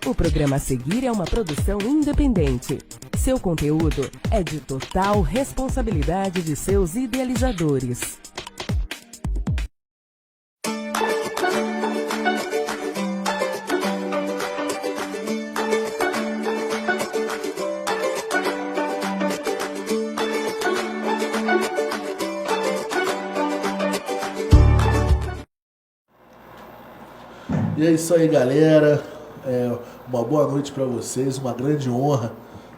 O programa a seguir é uma produção independente. Seu conteúdo é de total responsabilidade de seus idealizadores. E é isso aí, galera. Uma boa noite para vocês, uma grande honra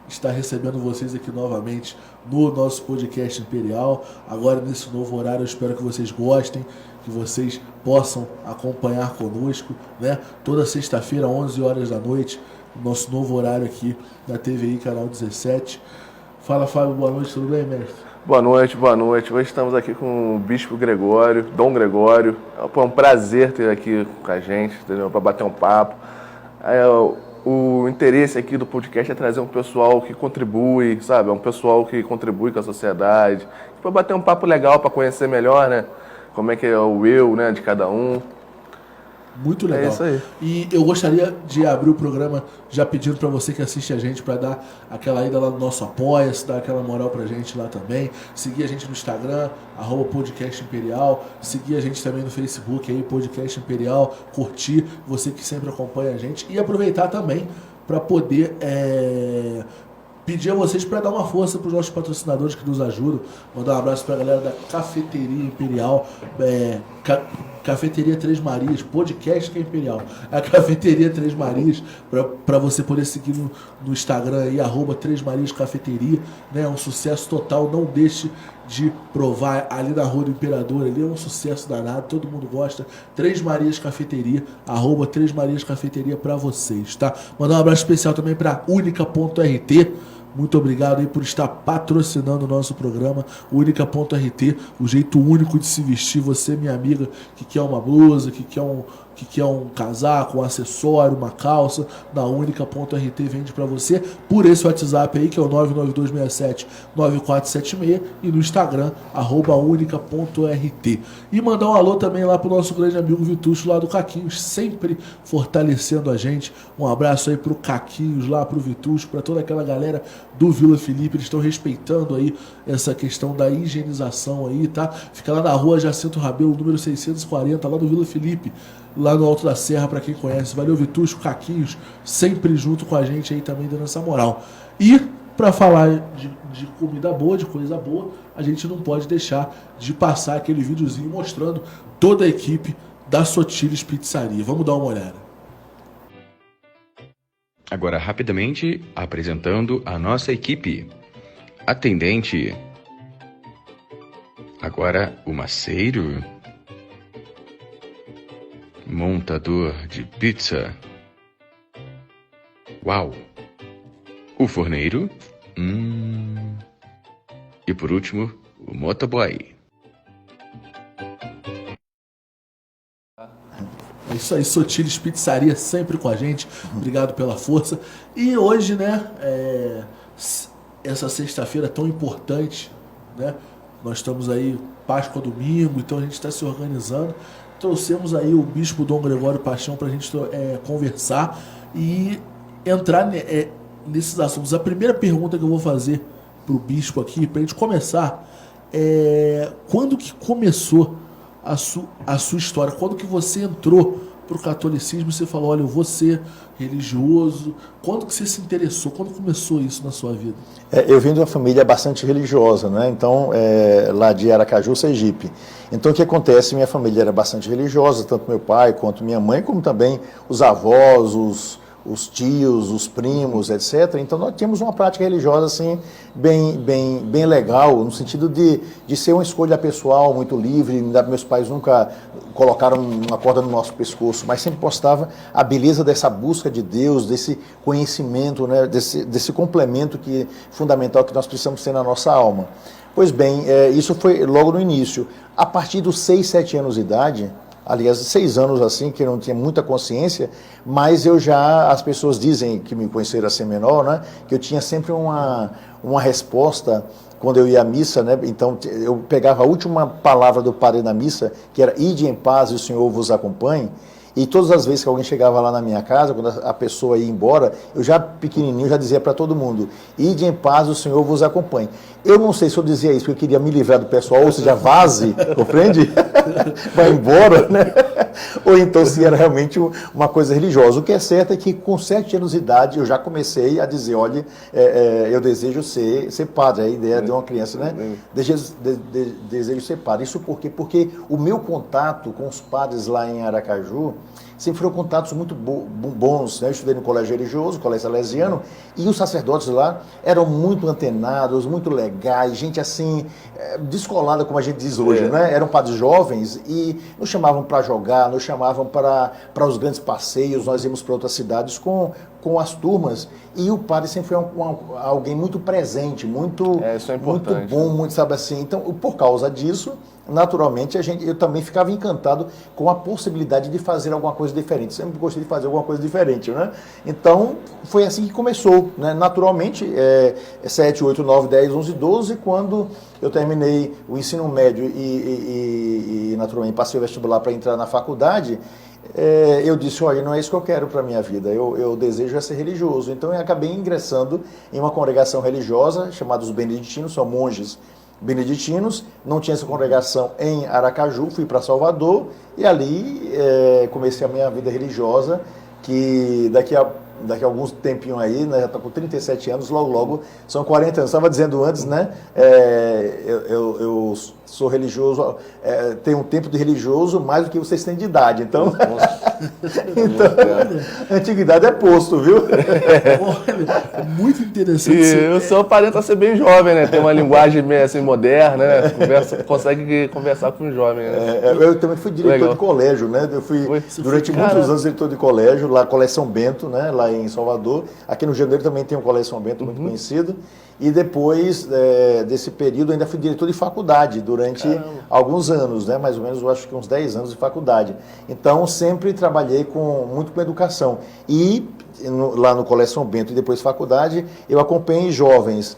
estar recebendo vocês aqui novamente no nosso podcast Imperial. Agora nesse novo horário, eu espero que vocês gostem, que vocês possam acompanhar conosco, né? Toda sexta-feira, 11 horas da noite, nosso novo horário aqui da TVI, canal 17. Fala, Fábio, boa noite, tudo bem, mestre? Boa noite, boa noite. Hoje estamos aqui com o Bispo Gregório, Dom Gregório. É um prazer ter aqui com a gente, para bater um papo. O interesse aqui do podcast é trazer um pessoal que contribui, sabe? É um pessoal que contribui com a sociedade. Para bater um papo legal, para conhecer melhor, né? Como é que é o eu, né, de cada um. Muito legal. É isso aí. E eu gostaria de abrir o programa já pedindo para você que assiste a gente para dar aquela ida lá no nosso Apoia-se, dar aquela moral pra gente lá também. Seguir a gente no Instagram, @podcast Imperial. Seguir a gente também no Facebook, aí, Podcast Imperial. Curtir, você que sempre acompanha a gente. E aproveitar também para poder pedir a vocês para dar uma força para os nossos patrocinadores que nos ajudam. Mandar um abraço para a galera da Cafeteria Imperial, Cafeteria Três Marias, podcast que é Imperial. A Cafeteria Três Marias, para você poder seguir no Instagram aí, @Três Marias Cafeteria, né? É um sucesso total, não deixe de provar ali na Rua do Imperador, ali é um sucesso danado, todo mundo gosta. Três Marias Cafeteria, @Três Marias Cafeteria para vocês, tá? Mandar um abraço especial também para Única.rt. Muito obrigado aí por estar patrocinando o nosso programa, Única.rt, o jeito único de se vestir. Você, minha amiga, que quer uma blusa, que quer um casaco, um acessório, uma calça, da Única.rt vende para você por esse WhatsApp aí, que é o 99267-9476, e no Instagram, @Única.rt. E mandar um alô também lá pro nosso grande amigo Vitucho lá do Caquinhos, sempre fortalecendo a gente. Um abraço aí pro Caquinhos lá, pro Vitucho, para toda aquela galera do Vila Felipe. Eles estão respeitando aí essa questão da higienização aí, tá? Fica lá na rua Jacinto Rabelo, número 640, lá do Vila Felipe, lá no Alto da Serra, para quem conhece. Valeu, Vitucho, Caquinhos, sempre junto com a gente aí também, dando essa moral. E para falar de comida boa, de coisa boa, a gente não pode deixar de passar aquele videozinho mostrando toda a equipe da Sotiles Pizzaria. Vamos dar uma olhada. Agora, rapidamente, apresentando a nossa equipe. Atendente. Agora, o maceiro. Montador de pizza. Uau! O forneiro. E por último, o motoboy. É isso aí, Sotiles Pizzaria sempre com a gente. Obrigado pela força. E hoje, né, essa sexta-feira tão importante, né? Nós estamos aí, Páscoa domingo, então a gente está se organizando. Trouxemos aí o Bispo Dom Gregório Paixão para a gente conversar e entrar nesses assuntos. A primeira pergunta que eu vou fazer para o Bispo aqui, para a gente começar, quando que começou a sua história? Quando que você entrou para o catolicismo e você falou, olha, eu vou ser religioso? Quando que você se interessou? Quando começou isso na sua vida? Eu vim de uma família bastante religiosa, né? Então, lá de Aracaju, Sergipe. Então, o que acontece? Minha família era bastante religiosa, tanto meu pai quanto minha mãe, como também os avós, os tios, os primos, etc. Então nós tínhamos uma prática religiosa assim, bem legal, no sentido de ser uma escolha pessoal, muito livre. Meus pais nunca colocaram uma corda no nosso pescoço, mas sempre postava a beleza dessa busca de Deus, desse conhecimento, né, desse complemento fundamental que nós precisamos ter na nossa alma. Pois bem, isso foi logo no início. A partir dos 6, 7 anos de idade, aliás, 6 anos assim, que eu não tinha muita consciência, mas as pessoas dizem que me conheceram assim menor, né, que eu tinha sempre uma resposta quando eu ia à missa, né, então eu pegava a última palavra do padre na missa, que era "Ide em paz e o Senhor vos acompanhe", E todas as vezes que alguém chegava lá na minha casa, quando a pessoa ia embora, eu já pequenininho já dizia para todo mundo: ide em paz, o Senhor vos acompanhe. Eu não sei se eu dizia isso porque eu queria me livrar do pessoal, ou seja, vaze, compreende? Vai embora, né? Ou então se era realmente uma coisa religiosa. O que é certo é que com 7 anos de idade eu já comecei a dizer: olha, eu desejo ser padre. A ideia de uma criança, né? Desejo ser padre. Isso por quê? Porque o meu contato com os padres lá em Aracaju sempre foram contatos muito bons, né? Eu estudei no colégio religioso, colégio salesiano, e os sacerdotes lá eram muito antenados, muito legais, gente assim, descolada, como a gente diz hoje, né? Eram padres jovens e nos chamavam para jogar, nos chamavam para os grandes passeios, nós íamos para outras cidades com as turmas, e o padre sempre foi alguém muito presente, muito, isso é muito importante, bom, muito, sabe assim. Então, por causa disso, naturalmente, eu também ficava encantado com a possibilidade de fazer alguma coisa diferente. Sempre gostei de fazer alguma coisa diferente, né? Então, foi assim que começou, né? Naturalmente, 7, 8, 9, 10, 11, 12, quando eu terminei o ensino médio e naturalmente, passei o vestibular para entrar na faculdade, eu disse: olha, não é isso que eu quero para a minha vida, eu desejo ser religioso. Então, eu acabei ingressando em uma congregação religiosa chamada os Beneditinos, são monges beneditinos. Não tinha essa congregação em Aracaju, fui para Salvador e ali comecei a minha vida religiosa, que daqui a alguns tempinho aí, né, já estou com 37 anos, logo são 40 anos. Estava dizendo antes, né, eu sou religioso, tenho um tempo de religioso mais do que vocês têm de idade, então, a antiguidade é posto, viu? Olha, muito interessante. E o senhor aparenta ser bem jovem, né? Tem uma linguagem meio assim moderna, né? Consegue conversar com os jovens, né? Eu também fui diretor de colégio, né? Eu fui durante muitos anos diretor de colégio, lá Colégio São Bento, né? Lá em Salvador. Aqui no Rio de Janeiro também tem um Colégio São Bento, muito conhecido. E depois desse período ainda fui diretor de faculdade durante alguns anos, né? Mais ou menos, eu acho que uns 10 anos de faculdade. Então, sempre trabalhei muito com educação. E lá no Colégio São Bento e depois faculdade, eu acompanhei jovens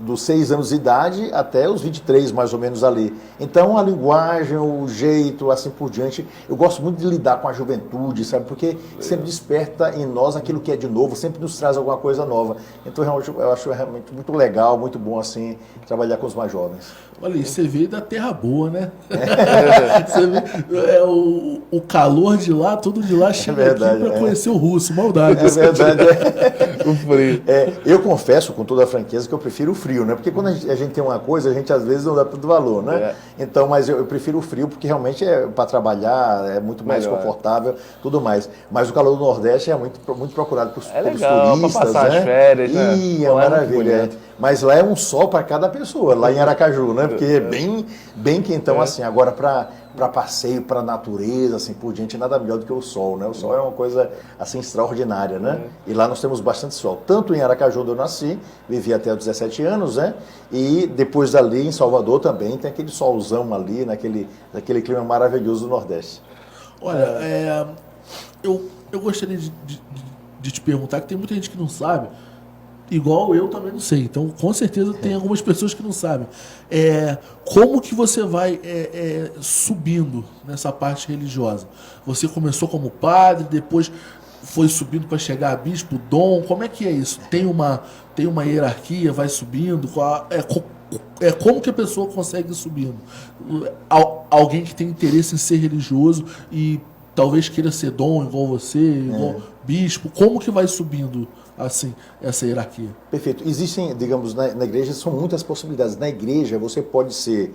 dos 6 anos de idade até os 23, mais ou menos, ali. Então, a linguagem, o jeito, assim por diante, eu gosto muito de lidar com a juventude, sabe? Porque sempre desperta em nós aquilo que é de novo, sempre nos traz alguma coisa nova. Então, eu acho realmente muito legal, muito bom, assim, trabalhar com os mais jovens. Olha, você veio da terra boa, né? Você vê, o calor de lá, tudo de lá chega aqui para conhecer o russo, maldade. É verdade. O frio. Eu confesso, com toda a franqueza, que eu prefiro o frio, né? Porque quando a gente tem uma coisa, a gente às vezes não dá tanto valor, né? Então, mas eu prefiro o frio porque realmente para trabalhar, é muito mais confortável, tudo mais. Mas o calor do Nordeste é muito procurado pelos turistas, pra passar né? as férias, né? É maravilha. Mas lá é um sol para cada pessoa, lá em Aracaju, né? Porque é bem quentão assim. Agora, para passeio, para natureza, assim por diante, nada melhor do que o sol, né? O sol é uma coisa assim extraordinária, né? E lá nós temos bastante sol. Tanto em Aracaju, onde eu nasci, vivi até os 17 anos, né? E depois dali em Salvador também tem aquele solzão ali, naquele clima maravilhoso do Nordeste. Olha, eu gostaria de te perguntar, que tem muita gente que não sabe, igual eu também não sei. Então, com certeza, tem algumas pessoas que não sabem. Como que você vai subindo nessa parte religiosa? Você começou como padre, depois foi subindo para chegar a bispo, dom? Como é que é isso? Tem uma hierarquia, vai subindo? Como que a pessoa consegue ir subindo? Alguém que tem interesse em ser religioso e talvez queira ser dom igual você, igual bispo, como que vai subindo assim essa hierarquia? Perfeito. Existem, digamos, na igreja são muitas possibilidades. Na igreja você pode ser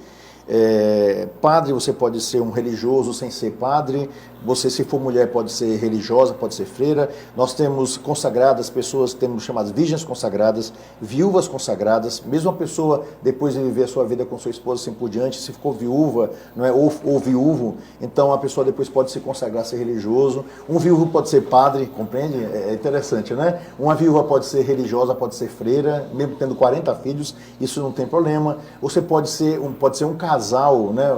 padre, você pode ser um religioso sem ser padre, você, se for mulher, pode ser religiosa, pode ser freira. Nós temos consagradas, pessoas temos chamadas virgens consagradas, viúvas consagradas. Mesmo uma pessoa, depois de viver a sua vida com sua esposa, assim por diante, se ficou viúva, não é, ou viúvo, então a pessoa depois pode se consagrar, ser religioso. Um viúvo pode ser padre, compreende? É interessante, né? Uma viúva pode ser religiosa, pode ser freira, mesmo tendo 40 filhos, isso não tem problema. Você pode ser um casal, né?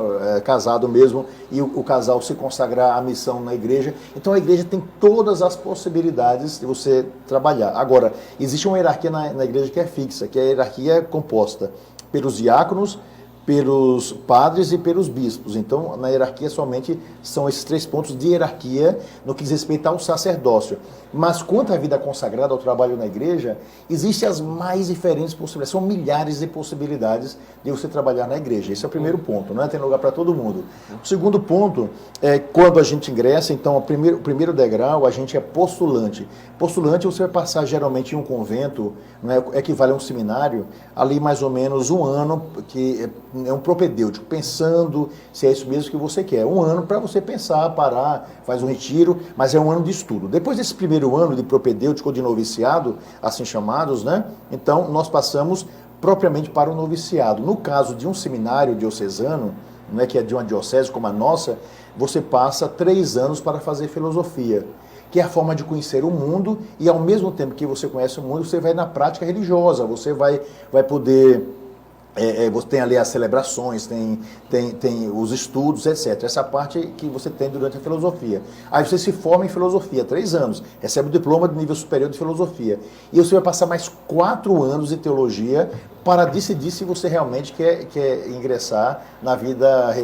Casado mesmo, e o casal se consagrar à missão na igreja. Então a igreja tem todas as possibilidades de você trabalhar. Agora, existe uma hierarquia na igreja que é fixa, que é a hierarquia composta pelos diáconos, pelos padres e pelos bispos. Então, na hierarquia somente são esses 3 pontos de hierarquia no que diz respeito ao sacerdócio. Mas quanto à vida consagrada, ao trabalho na igreja, existem as mais diferentes possibilidades. São milhares de possibilidades de você trabalhar na igreja. Esse é o primeiro ponto, né? Tem lugar para todo mundo. O segundo ponto é quando a gente ingressa, então, o primeiro degrau, a gente é postulante. Postulante, você vai passar geralmente em um convento, né, equivale a um seminário, ali mais ou menos 1 ano, que é um propedêutico, pensando se é isso mesmo que você quer. 1 ano para você pensar, parar, faz um retiro, mas é 1 ano de estudo. Depois desse primeiro ano de propedêutico ou de noviciado, assim chamados, né, então nós passamos propriamente para o noviciado. No caso de um seminário diocesano, né, que é de uma diocese como a nossa, você passa 3 anos para fazer filosofia, que é a forma de conhecer o mundo, e ao mesmo tempo que você conhece o mundo, você vai na prática religiosa, você vai poder... você tem ali as celebrações, tem os estudos, etc. Essa parte que você tem durante a filosofia. Aí você se forma em filosofia, 3 anos, recebe o diploma de nível superior de filosofia. E você vai passar mais 4 anos de teologia para decidir se você realmente quer ingressar na vida,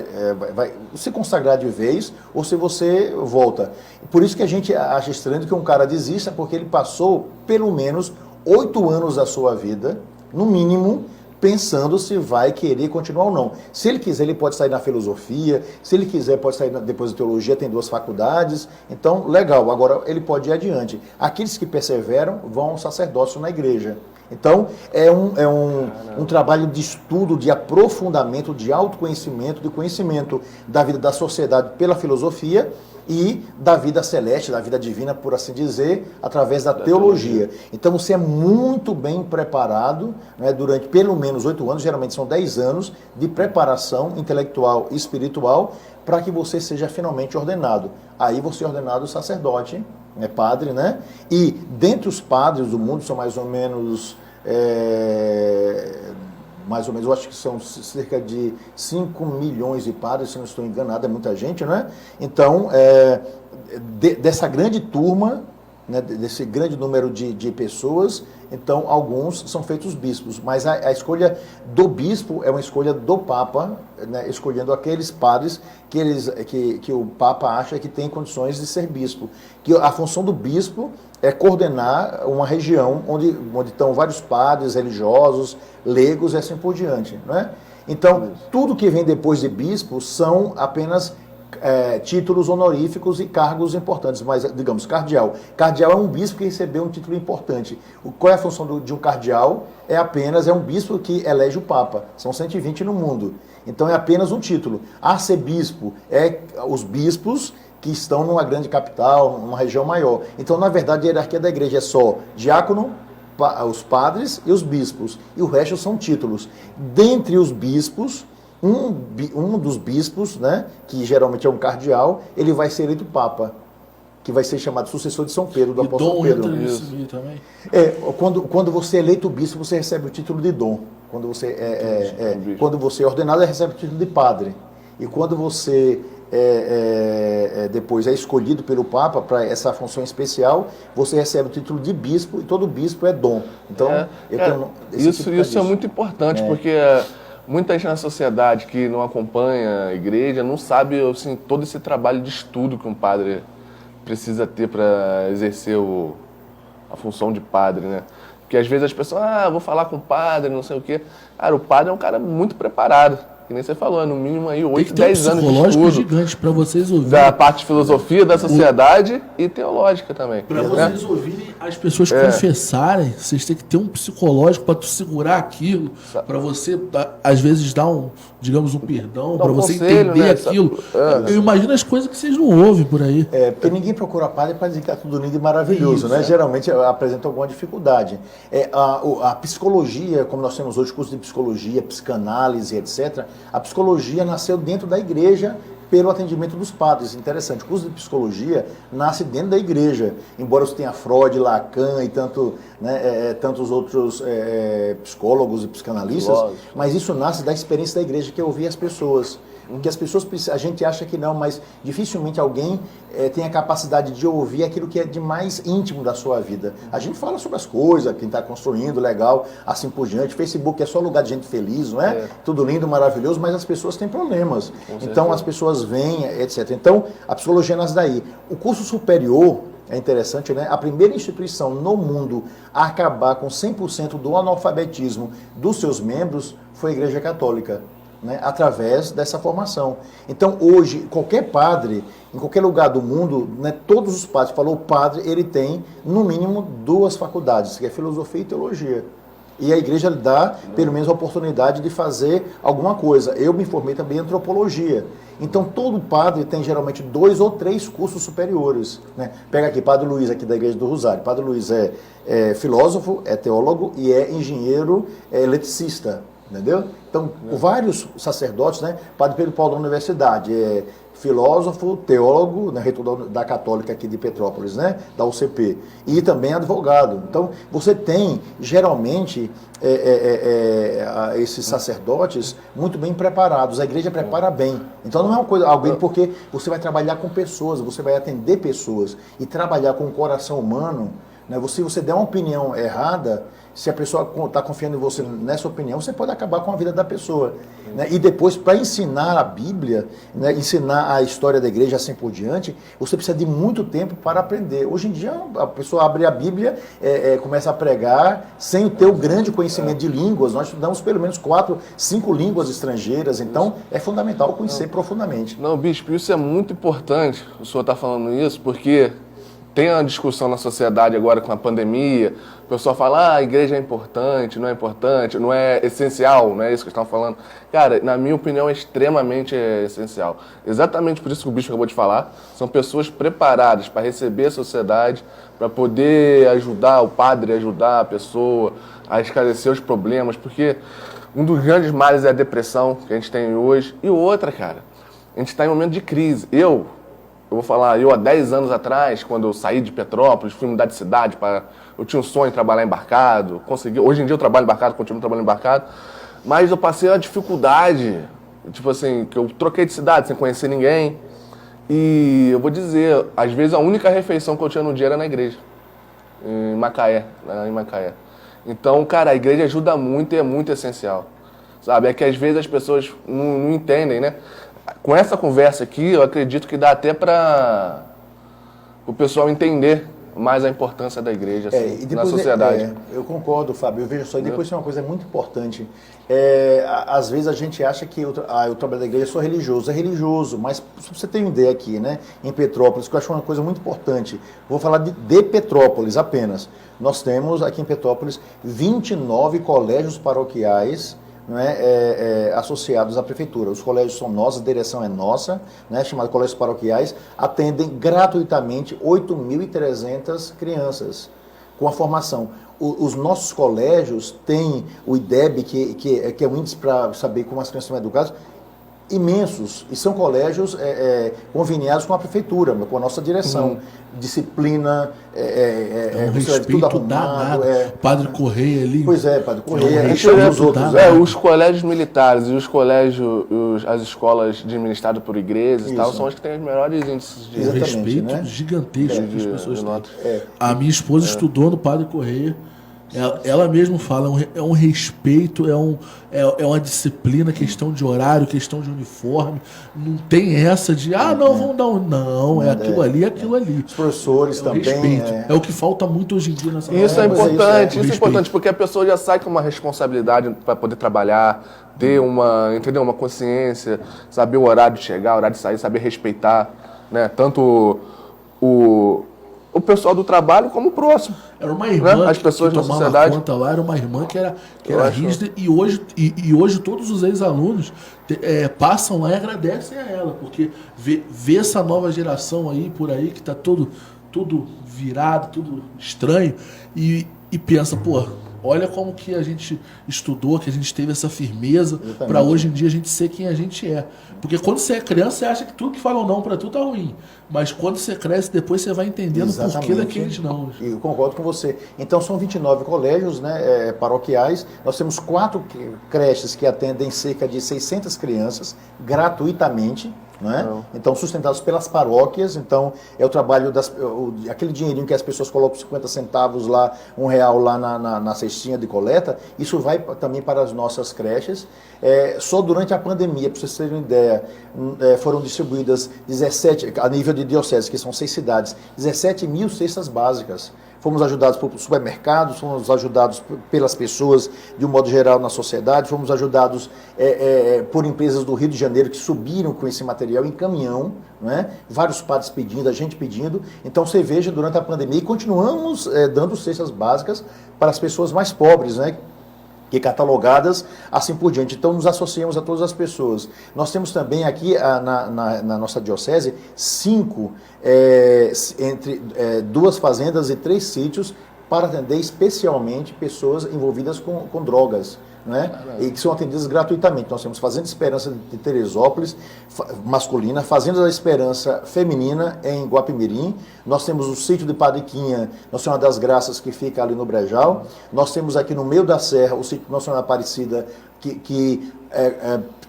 vai se consagrar de vez, ou se você volta. Por isso que a gente acha estranho que um cara desista, porque ele passou pelo menos 8 anos da sua vida, no mínimo, pensando se vai querer continuar ou não. Se ele quiser, ele pode sair na filosofia, se ele quiser, pode sair depois da teologia, tem 2 faculdades, então, legal, agora ele pode ir adiante. Aqueles que perseveram vão ao sacerdócio na igreja. Então, é um trabalho de estudo, de aprofundamento, de autoconhecimento, de conhecimento da vida da sociedade pela filosofia e da vida celeste, da vida divina, por assim dizer, através da teologia. Então, você é muito bem preparado, né, durante pelo menos 8 anos, geralmente são 10 anos, de preparação intelectual e espiritual, para que você seja finalmente ordenado. Aí você é ordenado sacerdote, né, padre, né? E dentre os padres do mundo, são mais ou menos, eu acho que são cerca de 5 milhões de padres, se não estou enganado, é muita gente, né? Então, dessa grande turma, né, desse grande número de pessoas, então alguns são feitos bispos, mas a escolha do bispo é uma escolha do Papa, né, escolhendo aqueles padres que o Papa acha que tem condições de ser bispo. Que a função do bispo é coordenar uma região onde estão vários padres religiosos, leigos e assim por diante, né? Então, tudo que vem depois de bispo são apenas títulos honoríficos e cargos importantes, mas, digamos, cardeal. Cardeal é um bispo que recebeu um título importante. Qual é a função de um cardeal? É um bispo que elege o Papa. São 120 no mundo. Então, é apenas um título. Arcebispo é os bispos que estão numa grande capital, numa região maior. Então, na verdade, a hierarquia da igreja é só diácono, os padres e os bispos. E o resto são títulos. Dentre os bispos, um dos bispos, né, que geralmente é um cardeal, ele vai ser eleito Papa, que vai ser chamado sucessor de São Pedro, do apóstolo Pedro. Também. Quando você é eleito bispo, você recebe o título de dom. Quando você é ordenado, você recebe o título de padre. E quando você depois é escolhido pelo Papa para essa função especial, você recebe o título de bispo, e todo bispo é dom. Então, isso é muito importante, porque muita gente na sociedade que não acompanha a igreja não sabe, assim, todo esse trabalho de estudo que um padre precisa ter para exercer a função de padre, né? Porque às vezes as pessoas, vou falar com o padre, não sei o quê. Cara, o padre é um cara muito preparado. Que nem você falou, no mínimo aí 8, 10 anos de estudo. Gigante para vocês ouvirem. Da parte de filosofia, da sociedade e teológica também. Para vocês ouvirem as pessoas confessarem, vocês têm que ter um psicológico para tu segurar aquilo, para você, às vezes, dar um perdão, para você entender, né, aquilo. Eu imagino as coisas que vocês não ouvem por aí. Porque ninguém procura padre para dizer que está tudo lindo e maravilhoso, né? Geralmente apresenta alguma dificuldade. A psicologia, como nós temos hoje curso de psicologia, psicanálise, etc., a psicologia nasceu dentro da igreja pelo atendimento dos padres. Interessante, o curso de psicologia nasce dentro da igreja, embora você tenha Freud, Lacan e tantos outros psicólogos e psicanalistas, mas isso nasce da experiência da igreja, que é ouvir as pessoas. que as pessoas precisam, a gente acha que não, mas dificilmente alguém tem a capacidade de ouvir aquilo que é de mais íntimo da sua vida. A gente fala sobre as coisas, quem está construindo, legal, assim por diante. Facebook é só lugar de gente feliz, não é? Tudo lindo, maravilhoso, mas as pessoas têm problemas. Então as pessoas vêm, etc. Então a psicologia nasce daí. O curso superior, é interessante, né? A primeira instituição no mundo a acabar com 100% do analfabetismo dos seus membros foi a Igreja Católica, né? Através dessa formação. Então, hoje, qualquer padre, em qualquer lugar do mundo, né, todos os padres, falou o padre, ele tem, no mínimo, 2 faculdades, que é filosofia e teologia. E a igreja dá, pelo menos, a oportunidade de fazer alguma coisa. Eu me formei também em antropologia. Então, todo padre tem, geralmente, 2 ou 3 cursos superiores, né? Pega aqui, Padre Luiz, aqui da Igreja do Rosário. Padre Luiz é filósofo, é teólogo e é engenheiro eletricista, entendeu? Então, vários sacerdotes, né? Padre Pedro Paulo da Universidade é filósofo, teólogo, né, reitor da Católica aqui de Petrópolis, né, da UCP, e também advogado. Então, você tem, geralmente, esses sacerdotes muito bem preparados. A igreja prepara bem. Então, não é uma coisa, alguém, porque você vai trabalhar com pessoas, você vai atender pessoas e trabalhar com o coração humano, né, se você der uma opinião errada, se a pessoa está confiando em você nessa opinião, você pode acabar com a vida da pessoa. Né? E depois, para ensinar a Bíblia, né, ensinar a história da igreja assim por diante, você precisa de muito tempo para aprender. Hoje em dia, a pessoa abre a Bíblia, começa a pregar, sem ter o grande conhecimento de línguas. Nós estudamos pelo menos 4, 5 línguas estrangeiras, então é fundamental conhecer profundamente. Não, bispo, isso é muito importante, o senhor está falando isso, porque tem uma discussão na sociedade agora com a pandemia, o pessoal fala, a igreja é importante, não é essencial, não é isso que estão falando. Cara, na minha opinião, é extremamente essencial. Exatamente por isso que o bispo acabou de falar, são pessoas preparadas para receber a sociedade, para poder ajudar o padre, ajudar a pessoa a esclarecer os problemas, porque um dos grandes males é a depressão que a gente tem hoje. E outra, cara, a gente está em um momento de crise. Eu vou falar, eu há 10 anos atrás, quando eu saí de Petrópolis, fui mudar de cidade, eu tinha um sonho de trabalhar embarcado, consegui. Hoje em dia eu trabalho embarcado, continuo trabalhando embarcado, mas eu passei uma dificuldade, tipo assim, que eu troquei de cidade sem conhecer ninguém, e eu vou dizer, às vezes a única refeição que eu tinha no dia era na igreja, em Macaé. Então, cara, a igreja ajuda muito e é muito essencial, sabe? É que às vezes as pessoas não entendem, né? Com essa conversa aqui, eu acredito que dá até para o pessoal entender mais a importância da igreja assim, na sociedade. Eu concordo, Fábio. Eu vejo só, e depois tem uma coisa muito importante. Às vezes a gente acha que eu trabalho da igreja, eu sou religioso. É religioso, mas pra você ter uma ideia aqui, né, em Petrópolis, que eu acho uma coisa muito importante. Vou falar de Petrópolis apenas. Nós temos aqui em Petrópolis 29 colégios paroquiais, né, associados à prefeitura. Os colégios são nossos, a direção é nossa, né, chamados colégios paroquiais, atendem gratuitamente 8.300 crianças com a formação. Os nossos colégios têm o IDEB, que é o índice para saber como as crianças são educadas, imensos, e são colégios conveniados com a prefeitura, com a nossa direção. Disciplina, um respeito danado. Padre Correia ali. Pois é, Padre Correia. Os colégios militares e os colégios, as escolas administradas por igrejas e tal, são os que têm os melhores índices de respeito, né? Gigantesco que as pessoas têm. A minha esposa estudou no Padre Correia. Ela mesma fala, é um respeito, é uma disciplina, questão de horário, questão de uniforme. Não tem essa de, vamos dar um... Não, aquilo ali, é aquilo ali. Os professores também. Respeito. É o que falta muito hoje em dia nessa Isso é importante, isso é importante, porque a pessoa já sai com uma responsabilidade para poder trabalhar, ter uma consciência, saber o horário de chegar, o horário de sair, saber respeitar, né? Tanto o pessoal do trabalho como o próximo. Era uma irmã, né? As pessoas que da sociedade. Conta lá, era uma irmã que era rígida, e hoje todos os ex-alunos passam lá e agradecem a ela, porque vê essa nova geração aí, por aí, que está tudo virado, tudo estranho, e pensa, Olha como que a gente estudou, que a gente teve essa firmeza para hoje em dia a gente ser quem a gente é. Porque quando você é criança, você acha que tudo que falam não para tu tá ruim. Mas quando você cresce, depois você vai entendendo o porquê daqueles não. E eu concordo com você. Então são 29 colégios, né, paroquiais. Nós temos 4 creches que atendem cerca de 600 crianças gratuitamente. Né? Então, sustentados pelas paróquias. Então, é o trabalho aquele dinheirinho que as pessoas colocam 50 centavos lá, R$1 lá na cestinha de coleta, isso vai também para as nossas creches. Só durante a pandemia, para vocês terem uma ideia, foram distribuídas 17, a nível de diocese, que são 6 cidades, 17 mil cestas básicas. Fomos ajudados por supermercados, fomos ajudados pelas pessoas de um modo geral na sociedade, fomos ajudados por empresas do Rio de Janeiro que subiram com esse material em caminhão, né? Vários padres pedindo, a gente pedindo. Então você veja, durante a pandemia, e continuamos dando cestas básicas para as pessoas mais pobres, né? Que catalogadas assim por diante. Então nos associamos a todas as pessoas. Nós temos também aqui na nossa diocese 5 entre 2 fazendas e 3 sítios para atender especialmente pessoas envolvidas com drogas, né? E que são atendidas gratuitamente. Nós temos Fazenda Esperança de Teresópolis, masculina, Fazenda da Esperança feminina em Guapimirim, nós temos o sítio de Padiquinha, Nossa Senhora das Graças, que fica ali no Brejal, nós temos aqui no meio da serra o sítio Nossa Senhora Aparecida, que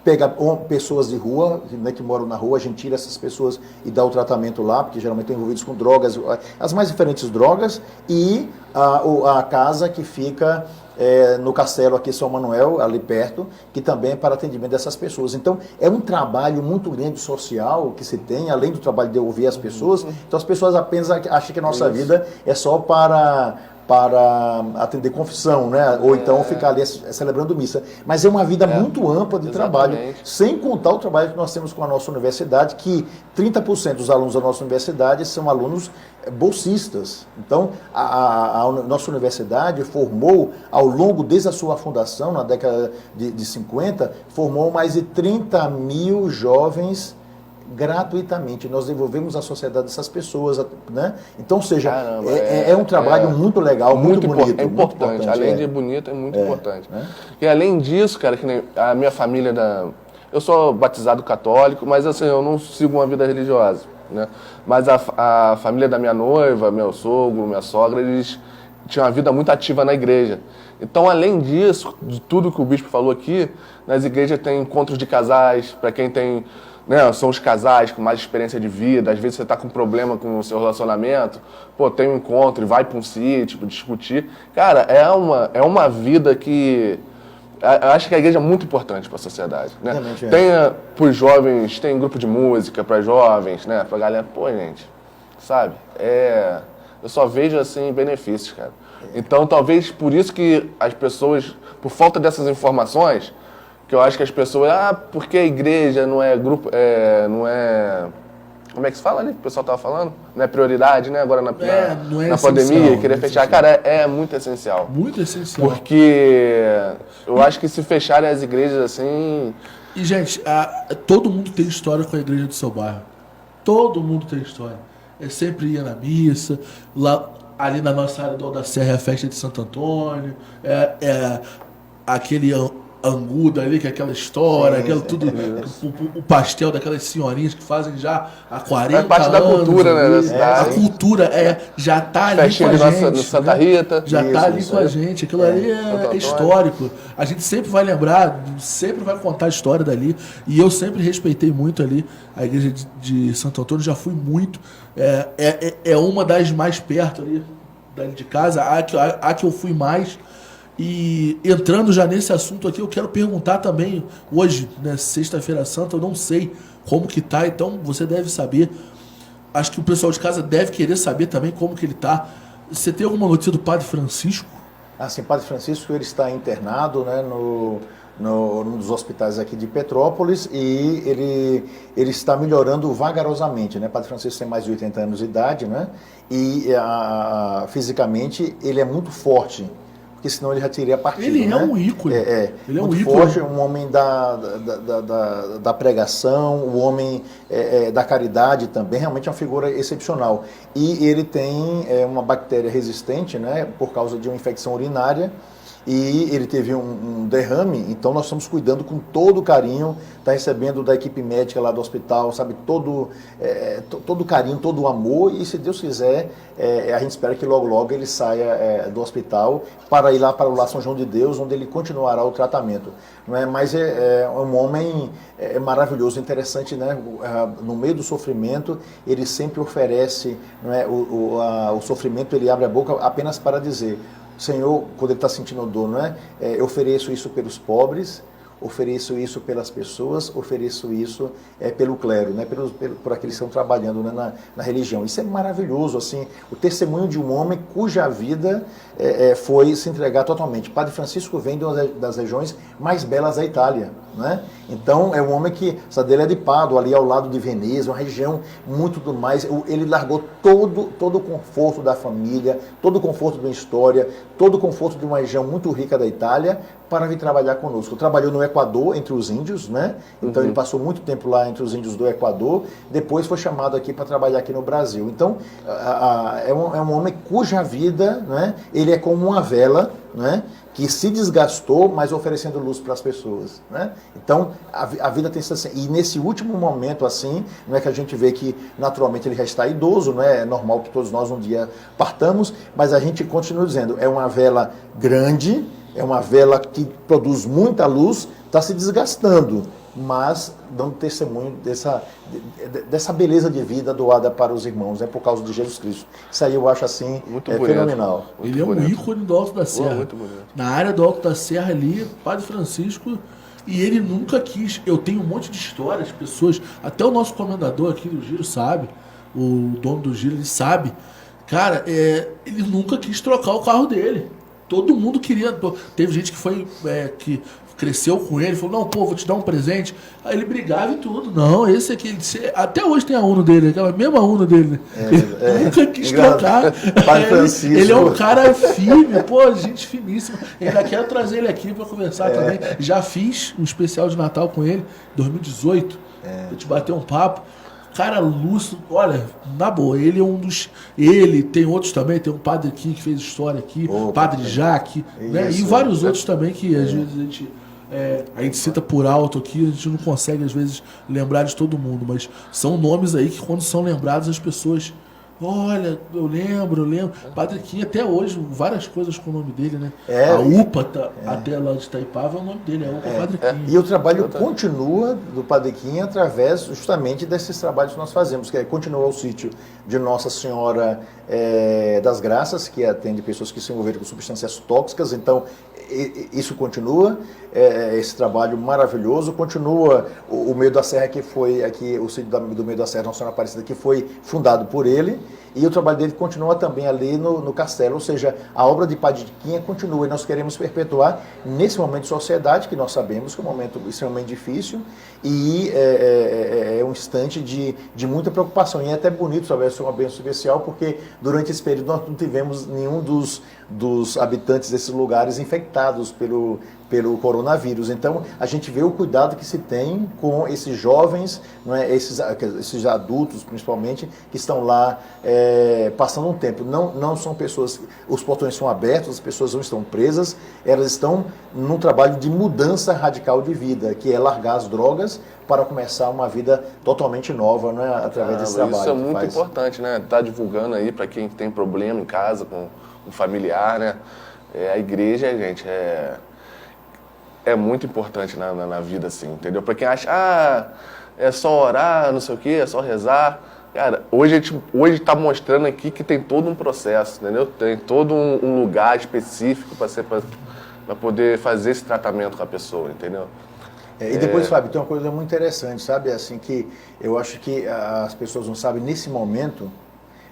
pega pessoas de rua, né, que moram na rua, a gente tira essas pessoas e dá o tratamento lá, porque geralmente estão envolvidos com drogas, as mais diferentes drogas, e a casa que fica no castelo aqui São Manuel, ali perto, que também é para atendimento dessas pessoas. Então, é um trabalho muito grande social que se tem, além do trabalho de ouvir as pessoas. Então, as pessoas apenas acham que a nossa vida é só para atender confissão, né? Ou então ficar ali celebrando missa. Mas é uma vida muito ampla de trabalho, sem contar o trabalho que nós temos com a nossa universidade, que 30% dos alunos da nossa universidade são alunos bolsistas. Então, a nossa universidade formou, ao longo, desde a sua fundação, na década de 50, formou mais de 30 mil jovens gratuitamente. Nós devolvemos à sociedade essas pessoas, né? Então, ou seja, é um trabalho muito legal, muito bonito. É importante. Além de bonito, é muito importante. E além disso, cara, que nem a minha família eu sou batizado católico, mas assim, eu não sigo uma vida religiosa, né? Mas a família da minha noiva, meu sogro, minha sogra, eles tinham uma vida muito ativa na igreja. Então, além disso, de tudo que o bispo falou aqui, nas igrejas tem encontros de casais, para quem tem, né, são os casais com mais experiência de vida. Às vezes você está com problema com o seu relacionamento, tem um encontro e vai para um sítio, discutir. Cara, é uma vida que eu acho que a igreja é muito importante para a sociedade, né? Para os jovens, tem grupo de música para jovens, né? Para a galera, gente, sabe? Eu só vejo, assim, benefícios, cara. Então, talvez por isso que as pessoas, por falta dessas informações, que eu acho que as pessoas, porque a igreja não é grupo, não é... Como é que se fala ali? O pessoal estava falando? Não é prioridade, né? Agora na pandemia, querer fechar. Cara, é muito essencial. Muito essencial. Porque eu acho que se fecharem as igrejas assim... E, gente, todo mundo tem história com a igreja do seu bairro. Todo mundo tem história. Eu sempre ia na missa, lá, ali na nossa área da Serra é a festa de Santo Antônio, aquele anguda ali, que é aquela história, o pastel daquelas senhorinhas que fazem já há 40 anos. É parte da cultura, né, da cidade. A cultura já está ali Festinha com a gente. De Santa Rita. Já está ali com a gente. Aquilo ali é histórico. A gente sempre vai lembrar, sempre vai contar a história dali. E eu sempre respeitei muito ali a igreja de Santo Antônio, já fui muito. É uma das mais perto ali de casa, a que eu fui mais. E entrando já nesse assunto aqui, eu quero perguntar também, hoje, né, Sexta-feira Santa, eu não sei como que tá, então você deve saber. Acho que o pessoal de casa deve querer saber também como que ele tá. Você tem alguma notícia do Padre Francisco? Sim, Padre Francisco, ele está internado, né, num dos hospitais aqui de Petrópolis, e ele está melhorando vagarosamente, né? Padre Francisco tem mais de 80 anos de idade, né? E fisicamente ele é muito forte, porque senão ele já teria partido. Ele é um ícone. Ele é muito um ícone. Forte, um homem da pregação, um homem da caridade também, realmente é uma figura excepcional. E ele tem uma bactéria resistente, né, por causa de uma infecção urinária, e ele teve um derrame, então nós estamos cuidando com todo carinho, está recebendo da equipe médica lá do hospital, sabe, todo carinho, todo o amor, e se Deus quiser, a gente espera que logo logo ele saia do hospital para ir lá para o Lar São João de Deus, onde ele continuará o tratamento. Não é? Mas é um homem maravilhoso, interessante, né? No meio do sofrimento, ele sempre oferece, não é? O sofrimento, ele abre a boca apenas para dizer: Senhor, quando ele está sentindo dor, não é? Eu ofereço isso pelos pobres, ofereço isso pelas pessoas, ofereço isso pelo clero, né? Por aqueles que estão trabalhando, né? na religião. Isso é maravilhoso, assim, o testemunho de um homem cuja vida foi se entregar totalmente. Padre Francisco vem de uma das regiões mais belas da Itália, né? Então é um homem que, essa dele é de Pádua, ali ao lado de Veneza, uma região muito do mais. Ele largou todo o conforto da família, todo o conforto de uma história, todo o conforto de uma região muito rica da Itália para vir trabalhar conosco. Trabalhou no Equador, entre os índios, né? Então ele passou muito tempo lá entre os índios do Equador, depois foi chamado aqui para trabalhar aqui no Brasil. Então é um homem cuja vida, né? Ele é como uma vela, né? Que se desgastou, mas oferecendo luz para as pessoas, né? Então, a vida tem que ser assim. E nesse último momento, assim, não é que a gente vê que, naturalmente, ele já está idoso, não é? É normal que todos nós um dia partamos, mas a gente continua dizendo, é uma vela grande, é uma vela que produz muita luz, está se desgastando, mas dando testemunho dessa beleza de vida doada para os irmãos, por causa de Jesus Cristo. Isso aí eu acho assim fenomenal. Ele é um ícone do Alto da Serra. Muito bonito. Na área do Alto da Serra ali, Padre Francisco, e ele nunca quis. Eu tenho um monte de histórias, pessoas, até o nosso comendador aqui do Giro sabe, o dono do Giro, ele sabe. Cara, ele nunca quis trocar o carro dele. Todo mundo queria. Teve gente que foi que cresceu com ele, falou: não, pô, vou te dar um presente. Aí ele brigava e tudo. Não, esse aqui, até hoje tem a Uno dele, aquela mesma Uno dele. Ele nunca quis trocar. Ele é um cara firme, pô, gente finíssima. Ainda quero trazer ele aqui para conversar também. Já fiz um especial de Natal com ele, 2018. Vou te bater um papo. Cara, lúcido, olha, na boa, ele é um dos. Ele, tem outros também, tem um padre aqui que fez história aqui, Padre Jaque, né? E vários outros também que às vezes a gente cita por alto aqui, a gente não consegue às vezes lembrar de todo mundo, mas são nomes aí que quando são lembrados as pessoas. Olha, eu lembro. Padre Kim, até hoje, várias coisas com o nome dele, né? A UPA, até lá de Itaipava, é o nome dele, é o Padre Kim. E o trabalho continua do Padre Kim através justamente desses trabalhos que nós fazemos, que continua o sítio de Nossa Senhora das Graças, que atende pessoas que se envolveram com substâncias tóxicas, então isso continua, esse trabalho maravilhoso, continua o Meio da Serra, que foi aqui, o sítio do Meio da Serra, Nossa Senhora Aparecida, que foi fundado por ele, e o trabalho dele continua também ali no castelo, ou seja, a obra de Padre Quinha continua, e nós queremos perpetuar nesse momento de sociedade, que nós sabemos que é um momento extremamente difícil, e é um instante de muita preocupação, e é até bonito saber, isso é uma bênção especial, porque durante esse período nós não tivemos nenhum dos habitantes desses lugares infectados pelo coronavírus. Então, a gente vê o cuidado que se tem com esses jovens, não é? esses adultos, principalmente, que estão lá passando um tempo. Não são pessoas, os portões são abertos, as pessoas não estão presas, elas estão num trabalho de mudança radical de vida, que é largar as drogas para começar uma vida totalmente nova, né? Através desse trabalho. Isso é muito importante, né? Tá divulgando aí para quem tem problema em casa com um familiar, né? A igreja, gente, é muito importante na vida, assim, entendeu? Para quem acha, é só orar, não sei o quê, é só rezar. Cara, hoje está mostrando aqui que tem todo um processo, entendeu? Tem todo um lugar específico para poder fazer esse tratamento com a pessoa, entendeu? E depois, Fábio, tem uma coisa muito interessante, sabe? Assim, que eu acho que as pessoas não sabem, nesse momento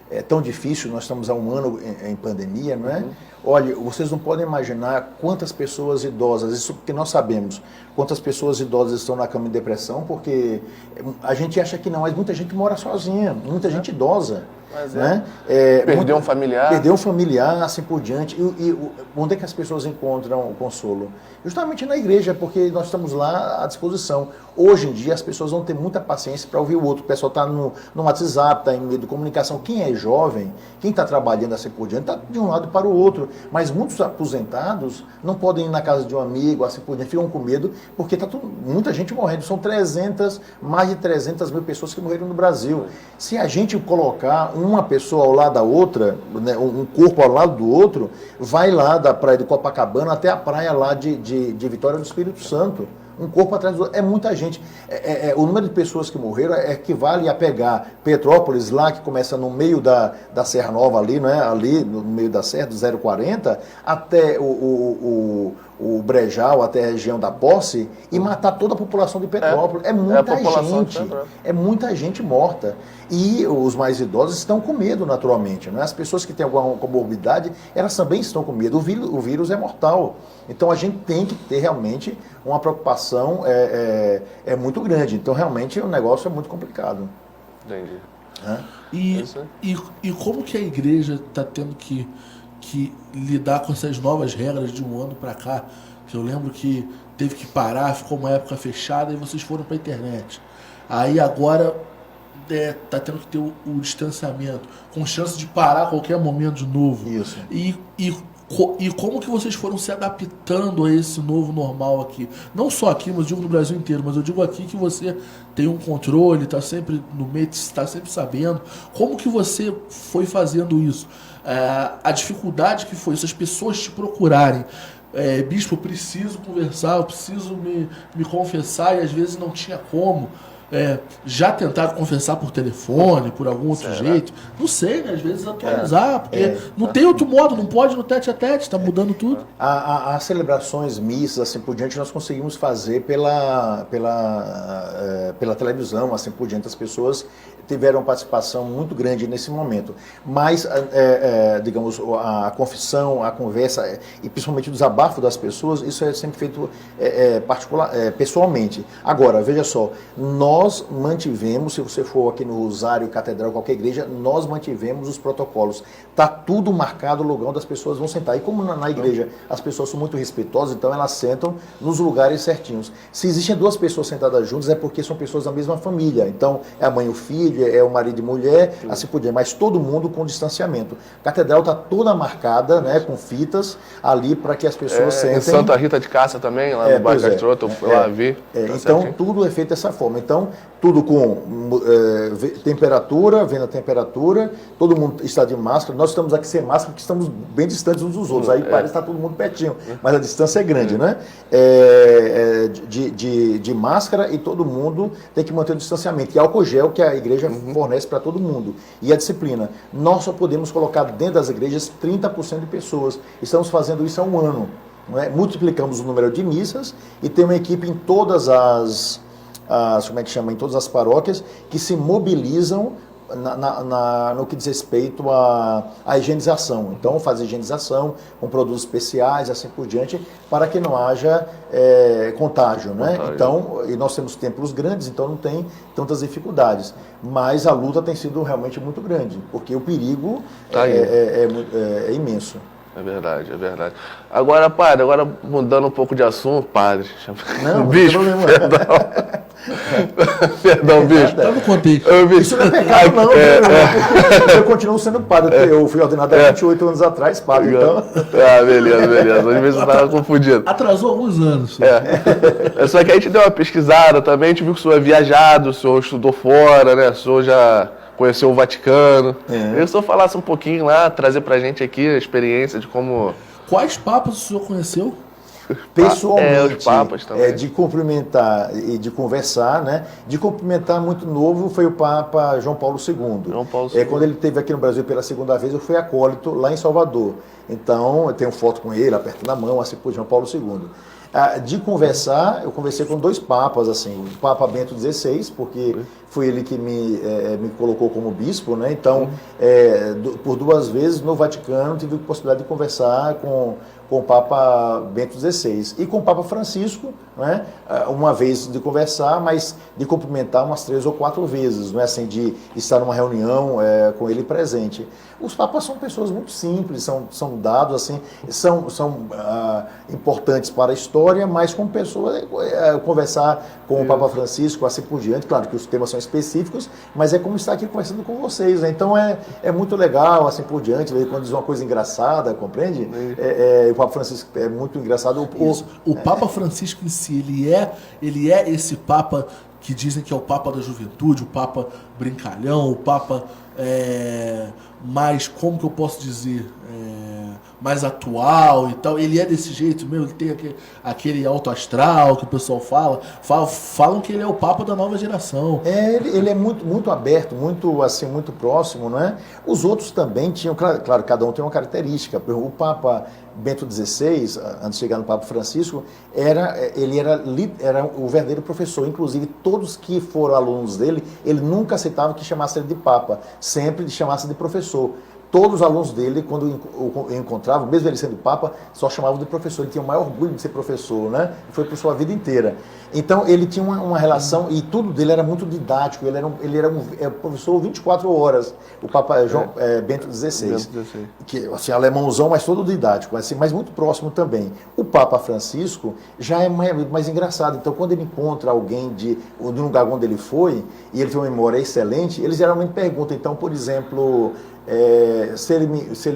é tão difícil, nós estamos há um ano em pandemia, não é? Olha, vocês não podem imaginar quantas pessoas idosas, isso porque nós sabemos, quantas pessoas idosas estão na cama de depressão, porque a gente acha que não, mas muita gente mora sozinha, muita gente idosa. né? Perdeu um familiar. Perdeu um familiar, assim por diante. E onde é que as pessoas encontram o consolo? Justamente na igreja, porque nós estamos lá à disposição. Hoje em dia as pessoas vão ter muita paciência para ouvir o outro. O pessoal está no WhatsApp, está em meio de comunicação. Quem é jovem, quem está trabalhando assim por diante, está de um lado para o outro. Mas muitos aposentados não podem ir na casa de um amigo, assim por diante, ficam com medo, porque está muita gente morrendo. São mais de 300 mil pessoas que morreram no Brasil. Se a gente colocar uma pessoa ao lado da outra, né, um corpo ao lado do outro, vai lá da praia de Copacabana até a praia lá de Vitória do Espírito Santo. Um corpo atrás do outro. É muita gente. O número de pessoas que morreram equivale a pegar Petrópolis, lá que começa no meio da Serra Nova, ali, né? Ali no meio da Serra, do 040, até o Brejal, até a região da Posse, e matar toda a população de Petrópolis. É muita gente. É muita gente morta. E os mais idosos estão com medo, naturalmente. Né? As pessoas que têm alguma comorbidade, elas também estão com medo. O vírus é mortal. Então a gente tem que ter realmente uma preocupação muito grande. Então realmente o negócio é muito complicado. Entendi. E como que a igreja está tendo que lidar com essas novas regras de um ano para cá? Eu lembro que teve que parar, ficou uma época fechada e vocês foram para a internet. Aí agora está tendo que ter o distanciamento, com chance de parar a qualquer momento de novo. Isso. E como que vocês foram se adaptando a esse novo normal aqui? Não só aqui, mas eu digo no Brasil inteiro, mas eu digo aqui que você tem um controle, está sempre no meio, está sempre sabendo. Como que você foi fazendo isso? A dificuldade que foi isso, as pessoas te procurarem. Bispo, eu preciso conversar, eu preciso me confessar, e às vezes não tinha como. Já tentaram confessar por telefone, por algum outro jeito? Não sei, né? Às vezes atualizar, porque não tem outro modo, não pode no tete-a-tete, está mudando tudo. As celebrações, missas, assim por diante, nós conseguimos fazer pela televisão, assim por diante. As pessoas tiveram uma participação muito grande nesse momento. Mas, digamos, a confissão, a conversa, e principalmente o desabafo das pessoas, isso é sempre feito pessoalmente. Agora, veja só, nós mantivemos, se você for aqui no Rosário, Catedral, qualquer igreja, nós mantivemos os protocolos. Está tudo marcado o lugar onde as pessoas vão sentar. E como na igreja as pessoas são muito respeitosas, então elas sentam nos lugares certinhos. Se existem duas pessoas sentadas juntas, é porque são pessoas da mesma família. Então, é a mãe e o filho, é o marido e mulher, assim por diante. Mas todo mundo com distanciamento. A catedral está toda marcada, né, com fitas ali para que as pessoas sentem. Em Santa Rita de Cássia também, lá no bairro Castrota, eu fui lá vi. Então, tudo é feito dessa forma. Então, tudo com temperatura, vendo a temperatura, todo mundo está de máscara. Nós estamos aqui sem máscara porque estamos bem distantes uns dos outros. Aí parece que está todo mundo pertinho, mas a distância é grande, né? De máscara, e todo mundo tem que manter o distanciamento. E álcool gel que a igreja fornece para todo mundo. E a disciplina. Nós só podemos colocar dentro das igrejas 30% de pessoas. Estamos fazendo isso há um ano. Não é? Multiplicamos o número de missas e tem uma equipe em todas em todas as paróquias que se mobilizam no que diz respeito à higienização. Então, faz higienização com produtos especiais, assim por diante, para que não haja contágio, né? Então, e nós temos templos grandes, então não tem tantas dificuldades. Mas a luta tem sido realmente muito grande, porque o perigo é imenso. É verdade, é verdade. Agora, padre, mudando um pouco de assunto, padre. Não, bicho, não tem problema. Perdão, bicho. Tá no contexto. Isso não é pecado, não. Eu continuo sendo padre. Eu fui ordenado há 28 anos atrás, padre. Então... beleza. Às vezes eu estava confundido. Atrasou alguns anos. Só que a gente deu uma pesquisada também, a gente viu que o senhor é viajado, o senhor estudou fora, né? O senhor já conheceu o Vaticano. Eu queria que o senhor falasse um pouquinho lá, trazer pra gente aqui a experiência de como... Quais papas o senhor conheceu? Pessoalmente, os papas também. De cumprimentar e de conversar, né? De cumprimentar muito novo foi o Papa João Paulo II. Quando ele esteve aqui no Brasil pela segunda vez, eu fui acólito lá em Salvador. Então, eu tenho foto com ele, apertando a mão, assim por João Paulo II. De conversar, eu conversei com dois papas, assim, o Papa Bento XVI, porque foi ele que me colocou como bispo, né? Então, por 2 vezes no Vaticano, tive a possibilidade de conversar com o Papa Bento XVI e com o Papa Francisco, né? Uma vez de conversar, mas de cumprimentar umas 3 ou 4 vezes, não é assim, de estar numa reunião com ele presente. Os papas são pessoas muito simples, são dados assim, são importantes para a história, mas como pessoa, conversar com o Papa Francisco, assim por diante, claro que os temas são específicos, mas é como estar aqui conversando com vocês, né? Então é muito legal, assim por diante, quando diz uma coisa engraçada, compreende? O Papa Francisco é muito engraçado. O Papa Francisco em si, ele é esse Papa que dizem que é o Papa da juventude, o Papa brincalhão, o Papa mais, como que eu posso dizer, mais atual e tal. Ele é desse jeito mesmo, ele tem aquele alto astral que o pessoal falam que ele é o Papa da nova geração. Ele é muito, muito aberto, muito, assim, muito próximo, não é? Os outros também tinham, claro, cada um tem uma característica. O Papa Bento XVI, antes de chegar no Papa Francisco, ele era o verdadeiro professor. Inclusive, todos que foram alunos dele, ele nunca aceitava que chamasse ele de Papa, sempre chamasse de professor. Todos os alunos dele, quando o encontravam, mesmo ele sendo Papa, só chamavam de professor. Ele tinha o maior orgulho de ser professor, né? Foi por sua vida inteira. Então, ele tinha uma relação, e tudo dele era muito didático. Ele era um professor 24 horas, o Papa Bento XVI. Que, assim, alemãozão, mas todo didático, assim, mas muito próximo também. O Papa Francisco já é mais engraçado. Então, quando ele encontra alguém de um lugar onde ele foi, e ele tem uma memória excelente, ele geralmente pergunta, então, por exemplo... se ele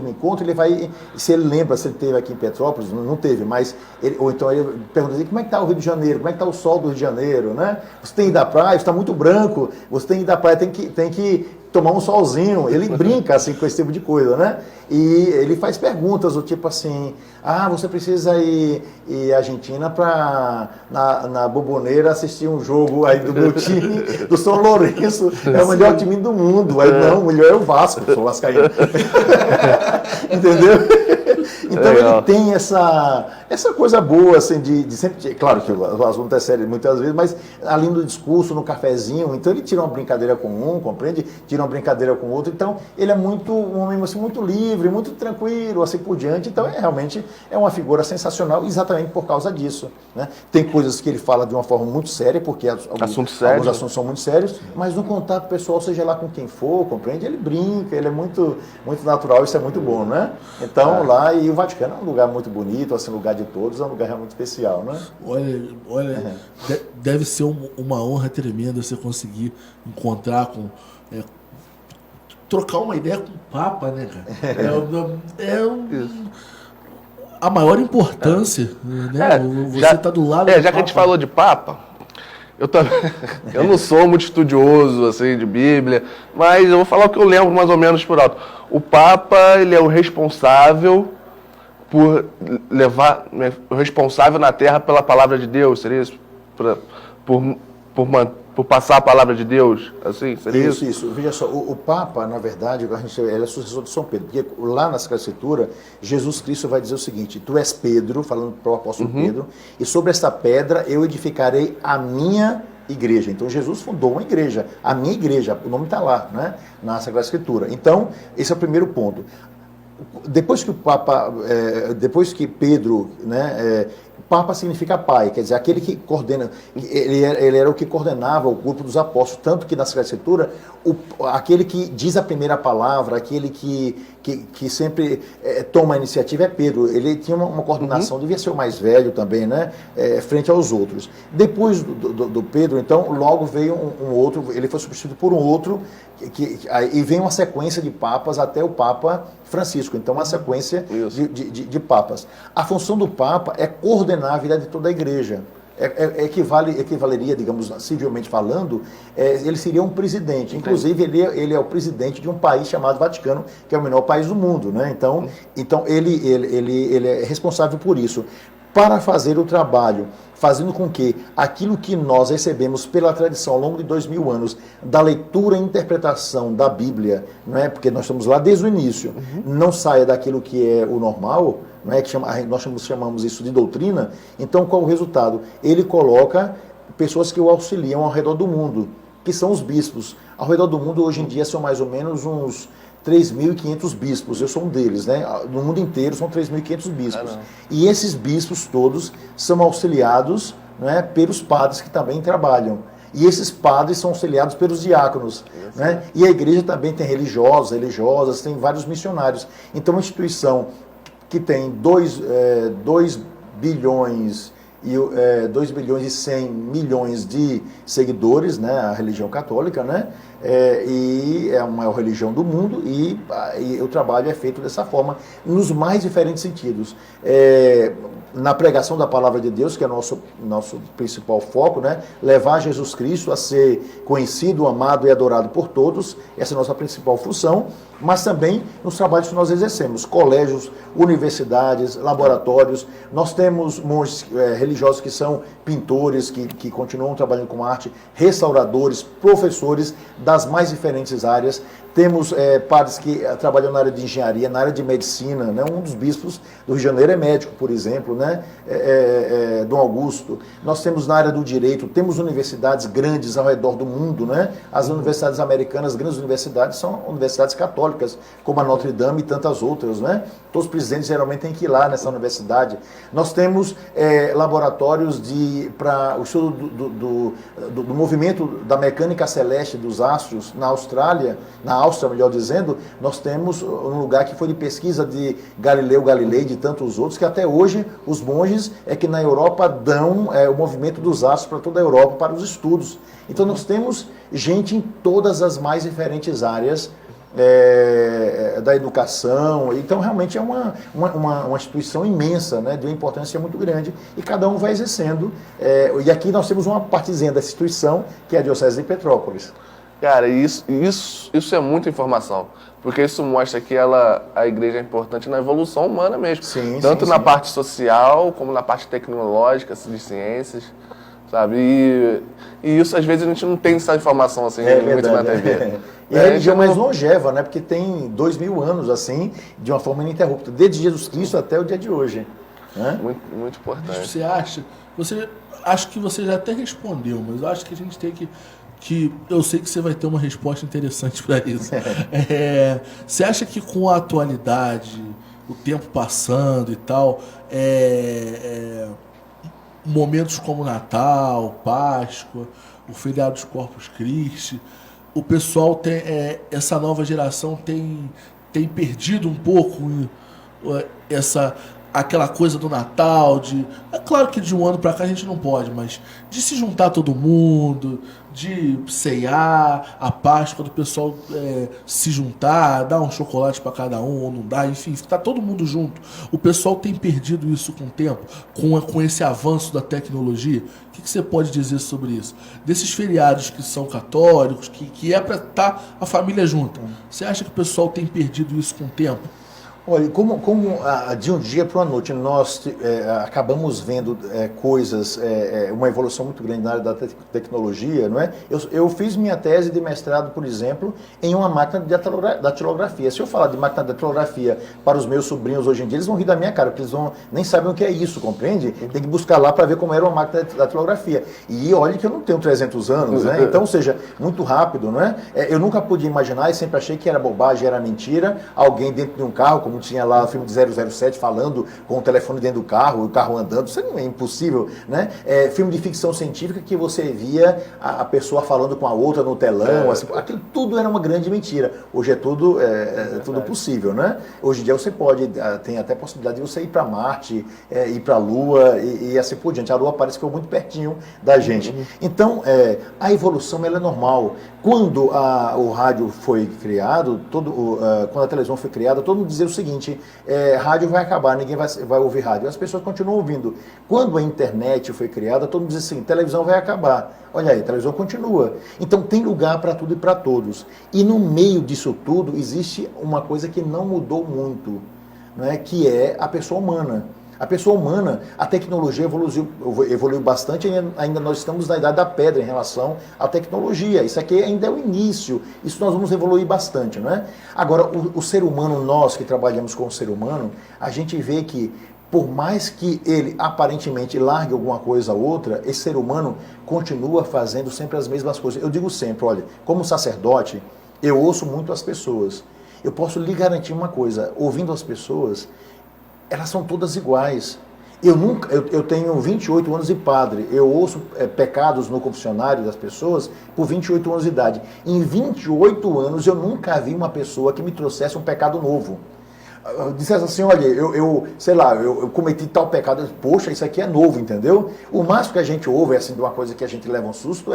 me encontra, ele vai, se ele lembra, se ele esteve aqui em Petrópolis, não teve, mas ou então ele pergunta assim, como é que está o Rio de Janeiro, como é que está o sol do Rio de Janeiro, né? Você tem ido à praia, está muito branco, você tem ido à praia, tem que tomar um solzinho. Ele brinca assim com esse tipo de coisa, né? E ele faz perguntas do tipo assim, você precisa ir à Argentina para na Bombonera assistir um jogo aí do meu time, do São Lourenço, é o melhor time do mundo. Aí não, o melhor é o Vasco, sou vascaíno. Entendeu? Então ele tem essa coisa boa, assim, de sempre... Claro que o assunto é sério muitas vezes, mas ali no discurso, no cafezinho, então ele tira uma brincadeira com um, compreende? Tira uma brincadeira com o outro. Então ele é um homem assim, muito livre, muito tranquilo, assim por diante. Então realmente é uma figura sensacional exatamente por causa disso, né? Tem coisas que ele fala de uma forma muito séria, porque alguns assuntos são muito sérios, mas no contato pessoal, seja lá com quem for, compreende? Ele brinca, ele é muito, muito natural, isso é muito bom, né? Então lá, e o Vaticano é um lugar muito bonito, assim, lugar de todos, é um lugar realmente especial, né? Olha, deve ser uma honra tremenda você conseguir encontrar trocar uma ideia com o Papa, né, cara? A maior importância, né? Você tá do lado do já Papa. que a gente falou de Papa, eu não sou muito estudioso assim, de Bíblia, mas eu vou falar o que eu lembro mais ou menos por alto. O Papa, ele é o responsável por levar, o responsável na Terra pela palavra de Deus, seria isso? Por passar a palavra de Deus, assim, seria isso? Isso. Veja só, o Papa, na verdade, ele é sucessor de São Pedro, porque lá na Sagrada Escritura, Jesus Cristo vai dizer o seguinte, tu és Pedro, falando para o apóstolo Pedro, e sobre esta pedra eu edificarei a minha igreja. Então Jesus fundou uma igreja, a minha igreja, o nome está lá, né, na Sagrada Escritura. Então, esse é o primeiro ponto. Depois que Pedro, né, Papa significa pai, quer dizer, aquele que coordena, ele era o que coordenava o grupo dos apóstolos, tanto que na Sagrada Escritura, aquele que diz a primeira palavra, aquele que sempre toma a iniciativa é Pedro. Ele tinha uma coordenação, devia ser o mais velho também, né, frente aos outros. Depois do Pedro, então, logo veio um outro, ele foi substituído por um outro, e vem uma sequência de papas até o Papa Francisco, então uma sequência de papas. A função do Papa é coordenar a vida de toda a igreja. Equivaleria, digamos, civilmente falando, ele seria um presidente. Inclusive, ele é o presidente de um país chamado Vaticano, que é o menor país do mundo, né? Então ele é responsável por isso. Para fazer o trabalho, fazendo com que aquilo que nós recebemos pela tradição ao longo de 2000 anos, da leitura e interpretação da Bíblia, não é? Porque nós estamos lá desde o início, não saia daquilo que é o normal, não é? Nós chamamos isso de doutrina. Então, qual o resultado? Ele coloca pessoas que o auxiliam ao redor do mundo. que são os bispos. Ao redor do mundo, hoje em dia, são mais ou menos uns 3.500 bispos, eu sou um deles, né? No mundo inteiro são 3.500 bispos. E esses bispos todos são auxiliados, né, pelos padres que também trabalham. E esses padres são auxiliados pelos diáconos. Né? E a igreja também tem religiosos, religiosas, tem vários missionários. Então, uma instituição que tem 2 bilhões e 2 bilhões e 100 milhões de seguidores, né, a religião católica, né, e é a maior religião do mundo, e o trabalho é feito dessa forma, nos mais diferentes sentidos. Na pregação da palavra de Deus, que é nosso principal foco, né, levar Jesus Cristo a ser conhecido, amado e adorado por todos, essa é a nossa principal função, mas também nos trabalhos que nós exercemos, colégios, universidades, laboratórios. Nós temos monges religiosos que são pintores, que continuam trabalhando com arte, restauradores, professores das mais diferentes áreas. Temos padres que trabalham na área de engenharia, na área de medicina, né? Um dos bispos do Rio de Janeiro é médico, por exemplo, né? Dom Augusto. Nós temos na área do direito, temos universidades grandes ao redor do mundo, né? As universidades americanas, grandes universidades, são universidades católicas, como a Notre Dame e tantas outras, né? Todos os presidentes geralmente têm que ir lá nessa universidade. Nós temos laboratórios para o estudo do movimento da mecânica celeste dos astros na Austrália, na Áustria, melhor dizendo. Nós temos um lugar que foi de pesquisa de Galileu Galilei e de tantos outros, que até hoje os monges que na Europa dão o movimento dos astros para toda a Europa, para os estudos. Então nós temos gente em todas as mais diferentes áreas da educação. Então realmente é uma instituição imensa, né, de uma importância muito grande, e cada um vai exercendo. E aqui nós temos uma partezinha dessa instituição, que é a Diocese de Petrópolis. Cara, isso é muita informação, porque isso mostra que a igreja é importante na evolução humana mesmo, tanto na parte social como na parte tecnológica, de ciências, sabe? E isso às vezes a gente não tem essa informação assim muito na TV. E a religião mais longeva, né? Porque tem 2000 anos assim, de uma forma ininterrupta, desde Jesus Cristo até o dia de hoje. Né? Muito importante. Você acho que você já até respondeu, mas eu acho que a gente tem que eu sei que você vai ter uma resposta interessante para isso. Você acha que com a atualidade, o tempo passando e tal, momentos como Natal, Páscoa, o feriado dos Corpus Christi, o pessoal essa nova geração tem perdido um pouco aquela coisa do Natal, é claro que de um ano para cá a gente não pode, mas de se juntar todo mundo, de ceiar, a Páscoa do pessoal se juntar, dar um chocolate para cada um, ou não dar, enfim, ficar todo mundo junto. O pessoal tem perdido isso com o tempo, com esse avanço da tecnologia. O que você pode dizer sobre isso? Desses feriados que são católicos, que é para estar a família junta. Você acha que o pessoal tem perdido isso com o tempo? Olha, como de um dia para uma noite nós acabamos vendo coisas, uma evolução muito grande na área da tecnologia, não é? Eu fiz minha tese de mestrado, por exemplo, em uma máquina de datilografia. Se eu falar de máquina de datilografia para os meus sobrinhos hoje em dia, eles vão rir da minha cara, porque eles nem sabem o que é isso, compreende? Tem que buscar lá para ver como era uma máquina de datilografia. E olha que eu não tenho 300 anos, né? Então, ou seja, muito rápido, não é? Eu nunca podia imaginar e sempre achei que era bobagem, era mentira, alguém dentro de um carro, como tinha lá o filme de 007 falando com o telefone dentro do carro, o carro andando, isso não é impossível, né? Filme de ficção científica que você via a pessoa falando com a outra no telão, assim, aquilo tudo era uma grande mentira. Hoje é tudo possível, né? Hoje em dia você tem até a possibilidade de você ir para Marte, ir para a Lua e assim por diante. A Lua parece que foi muito pertinho da gente. Então, a evolução ela é normal. Quando o rádio foi criado, quando a televisão foi criada, todo mundo dizia o seguinte: rádio vai acabar, ninguém vai ouvir rádio. As pessoas continuam ouvindo. Quando a internet foi criada, todo mundo dizia assim: televisão vai acabar. Olha aí, a televisão continua. Então tem lugar para tudo e para todos. E no meio disso tudo existe uma coisa que não mudou muito, né? Que é a pessoa humana. A pessoa humana, a tecnologia evoluiu bastante, ainda nós estamos na idade da pedra em relação à tecnologia. Isso aqui ainda é o início, isso nós vamos evoluir bastante, não é? Agora, o ser humano, nós que trabalhamos com o ser humano, a gente vê que por mais que ele aparentemente largue alguma coisa ou outra, esse ser humano continua fazendo sempre as mesmas coisas. Eu digo sempre, olha, como sacerdote, eu ouço muito as pessoas. Eu posso lhe garantir uma coisa, ouvindo as pessoas, elas são todas iguais. Eu tenho 28 anos de padre, eu ouço pecados no confessionário das pessoas por 28 anos de idade. Em 28 anos eu nunca vi uma pessoa que me trouxesse um pecado novo. Dissesse assim, olha, eu cometi tal pecado, poxa, isso aqui é novo, entendeu? O máximo que a gente ouve, assim, de uma coisa que a gente leva um susto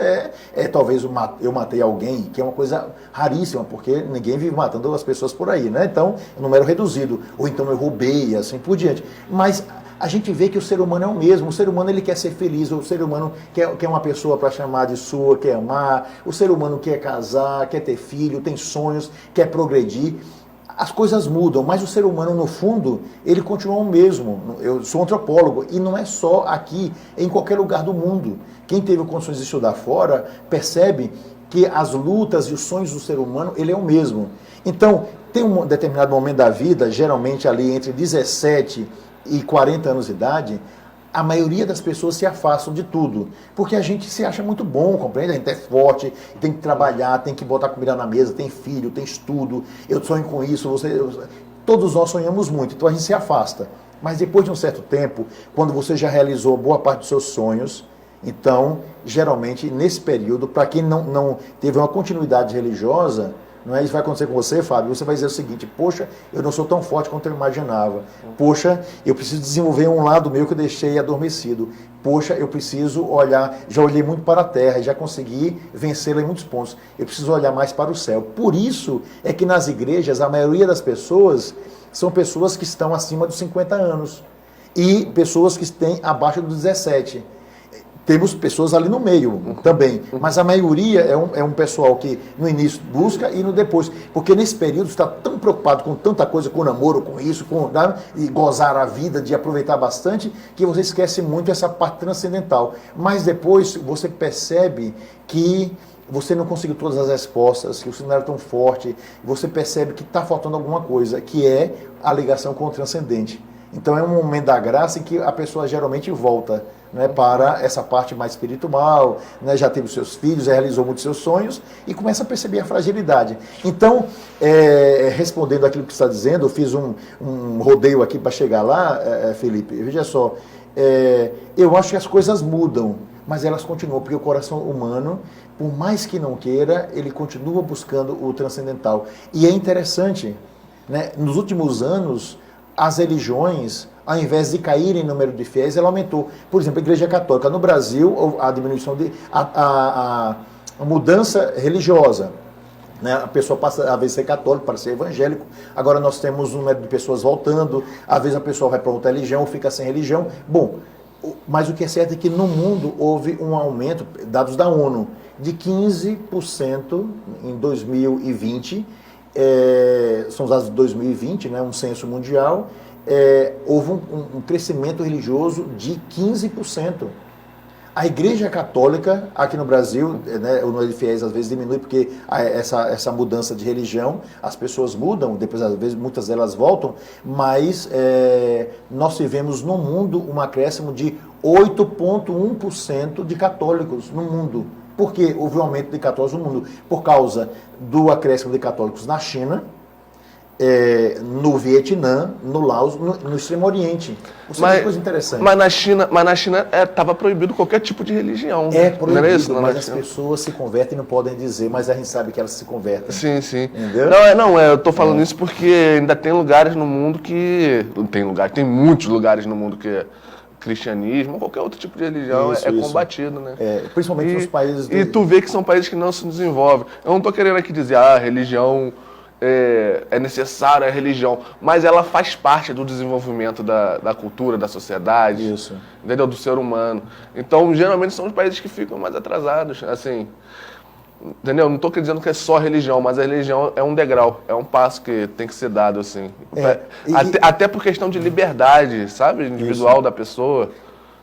talvez eu matei alguém, que é uma coisa raríssima, porque ninguém vive matando as pessoas por aí, né? Então, é um número reduzido, ou então eu roubei, assim por diante. Mas a gente vê que o ser humano é o mesmo, o ser humano ele quer ser feliz, o ser humano quer uma pessoa para chamar de sua, quer amar, o ser humano quer casar, quer ter filho, tem sonhos, quer progredir. As coisas mudam, mas o ser humano, no fundo, ele continua o mesmo. Eu sou antropólogo e não é só aqui, é em qualquer lugar do mundo. Quem teve condições de estudar fora percebe que as lutas e os sonhos do ser humano, ele é o mesmo. Então, tem um determinado momento da vida, geralmente ali entre 17 e 40 anos de idade, a maioria das pessoas se afastam de tudo, porque a gente se acha muito bom, compreende? A gente é forte, tem que trabalhar, tem que botar comida na mesa, tem filho, tem estudo, eu sonho com isso, todos nós sonhamos muito, então a gente se afasta. Mas depois de um certo tempo, quando você já realizou boa parte dos seus sonhos, então, geralmente, nesse período, para quem não teve uma continuidade religiosa, não é? Isso vai acontecer com você, Fábio, você vai dizer o seguinte, poxa, eu não sou tão forte quanto eu imaginava. Poxa, eu preciso desenvolver um lado meu que eu deixei adormecido. Poxa, eu preciso olhar, já olhei muito para a terra, já consegui vencê-la em muitos pontos. Eu preciso olhar mais para o céu. Por isso é que nas igrejas, a maioria das pessoas são pessoas que estão acima dos 50 anos e pessoas que têm abaixo dos 17. Temos pessoas ali no meio também, mas a maioria é um pessoal que no início busca e no depois, porque nesse período está tão preocupado com tanta coisa, com namoro, com isso, e gozar a vida, de aproveitar bastante, que você esquece muito essa parte transcendental. Mas depois você percebe que você não conseguiu todas as respostas, que você não era tão forte, você percebe que está faltando alguma coisa, que é a ligação com o transcendente. Então é um momento da graça em que a pessoa geralmente volta, né, para essa parte mais espiritual, né, já teve os seus filhos, realizou muitos seus sonhos e começa a perceber a fragilidade. Então, respondendo aquilo que você está dizendo, eu fiz um rodeio aqui para chegar lá, Felipe, veja só, eu acho que as coisas mudam, mas elas continuam, porque o coração humano, por mais que não queira, ele continua buscando o transcendental. E é interessante, né, nos últimos anos, as religiões, ao invés de caírem em número de fiéis, ela aumentou. Por exemplo, a Igreja Católica. No Brasil, a diminuição a mudança religiosa. Né? A pessoa passa, às vezes, ser católico para ser evangélico. Agora nós temos um número de pessoas voltando. Às vezes a pessoa vai para outra religião, fica sem religião. Bom, mas o que é certo é que no mundo houve um aumento, dados da ONU, de 15% em 2020. São os dados de 2020, né, um censo mundial, houve um crescimento religioso de 15%. A Igreja Católica, aqui no Brasil, né, o número de fiéis às vezes diminui porque essa mudança de religião, as pessoas mudam, depois às vezes muitas delas voltam, mas nós tivemos no mundo um acréscimo de 8,1% de católicos no mundo. Por que houve um aumento de católicos no mundo? Por causa do acréscimo de católicos na China, no Vietnã, no Laos, no Extremo Oriente. Isso é uma coisa interessante. Mas na China estava proibido qualquer tipo de religião. É proibido, não é isso? mas as pessoas se convertem e não podem dizer, mas a gente sabe que elas se convertem. Sim, sim. Entendeu? Eu tô falando isso porque ainda tem lugares no mundo que... Tem muitos lugares no mundo que... cristianismo, qualquer outro tipo de religião isso. Combatido, né? Principalmente nos países... E tu vê que são países que não se desenvolvem. Eu não tô querendo aqui dizer, a religião é necessária, a religião, mas ela faz parte do desenvolvimento da cultura, da sociedade, isso. Entendeu? Do ser humano. Então, geralmente são os países que ficam mais atrasados, assim... Entendeu? Não estou dizendo que é só religião, mas a religião é um degrau, é um passo que tem que ser dado, assim. Até por questão de liberdade, sabe? Individual isso. Da pessoa.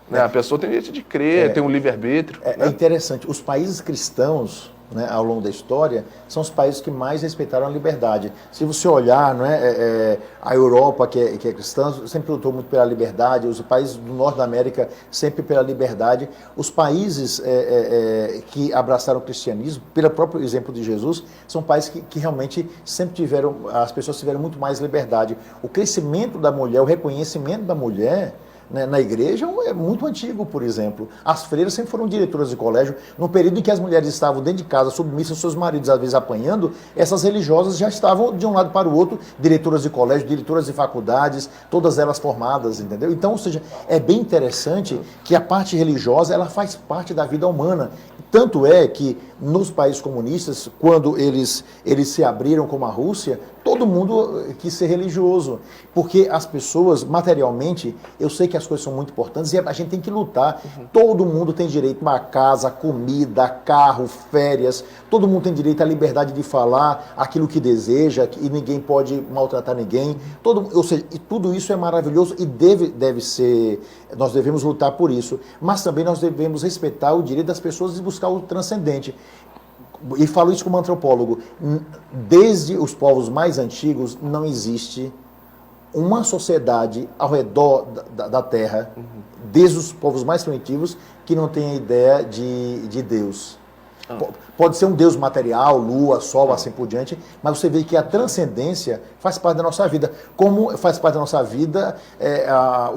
Né? A pessoa tem direito de crer, tem um livre-arbítrio. É interessante. Os países cristãos, né, ao longo da história, são os países que mais respeitaram a liberdade. Se você olhar, não é, a Europa, que é cristã, sempre lutou muito pela liberdade, os países do norte da América sempre pela liberdade. Os países que abraçaram o cristianismo, pelo próprio exemplo de Jesus, são países que realmente sempre tiveram, as pessoas tiveram muito mais liberdade. O crescimento da mulher, o reconhecimento da mulher, né, na igreja é muito antigo, por exemplo. As freiras sempre foram diretoras de colégio. No período em que as mulheres estavam dentro de casa, submissas aos seus maridos, às vezes apanhando, essas religiosas já estavam de um lado para o outro, diretoras de colégio, diretoras de faculdades, todas elas formadas, entendeu? Então, ou seja, é bem interessante que a parte religiosa, ela faz parte da vida humana. Tanto é que nos países comunistas, quando eles se abriram como a Rússia, todo mundo quis ser religioso, porque as pessoas, materialmente, eu sei que as coisas são muito importantes e a gente tem que lutar. Todo mundo tem direito a casa, comida, carro, férias, todo mundo tem direito à liberdade de falar aquilo que deseja e ninguém pode maltratar ninguém. Ou seja, e tudo isso é maravilhoso e deve ser, nós devemos lutar por isso, mas também nós devemos respeitar o direito das pessoas de buscar o transcendente. E falo isso como antropólogo, desde os povos mais antigos não existe uma sociedade ao redor da Terra, desde os povos mais primitivos, que não tenha ideia de Deus. Pode ser um Deus material, lua, sol, assim por diante, mas você vê que a transcendência faz parte da nossa vida. Como faz parte da nossa vida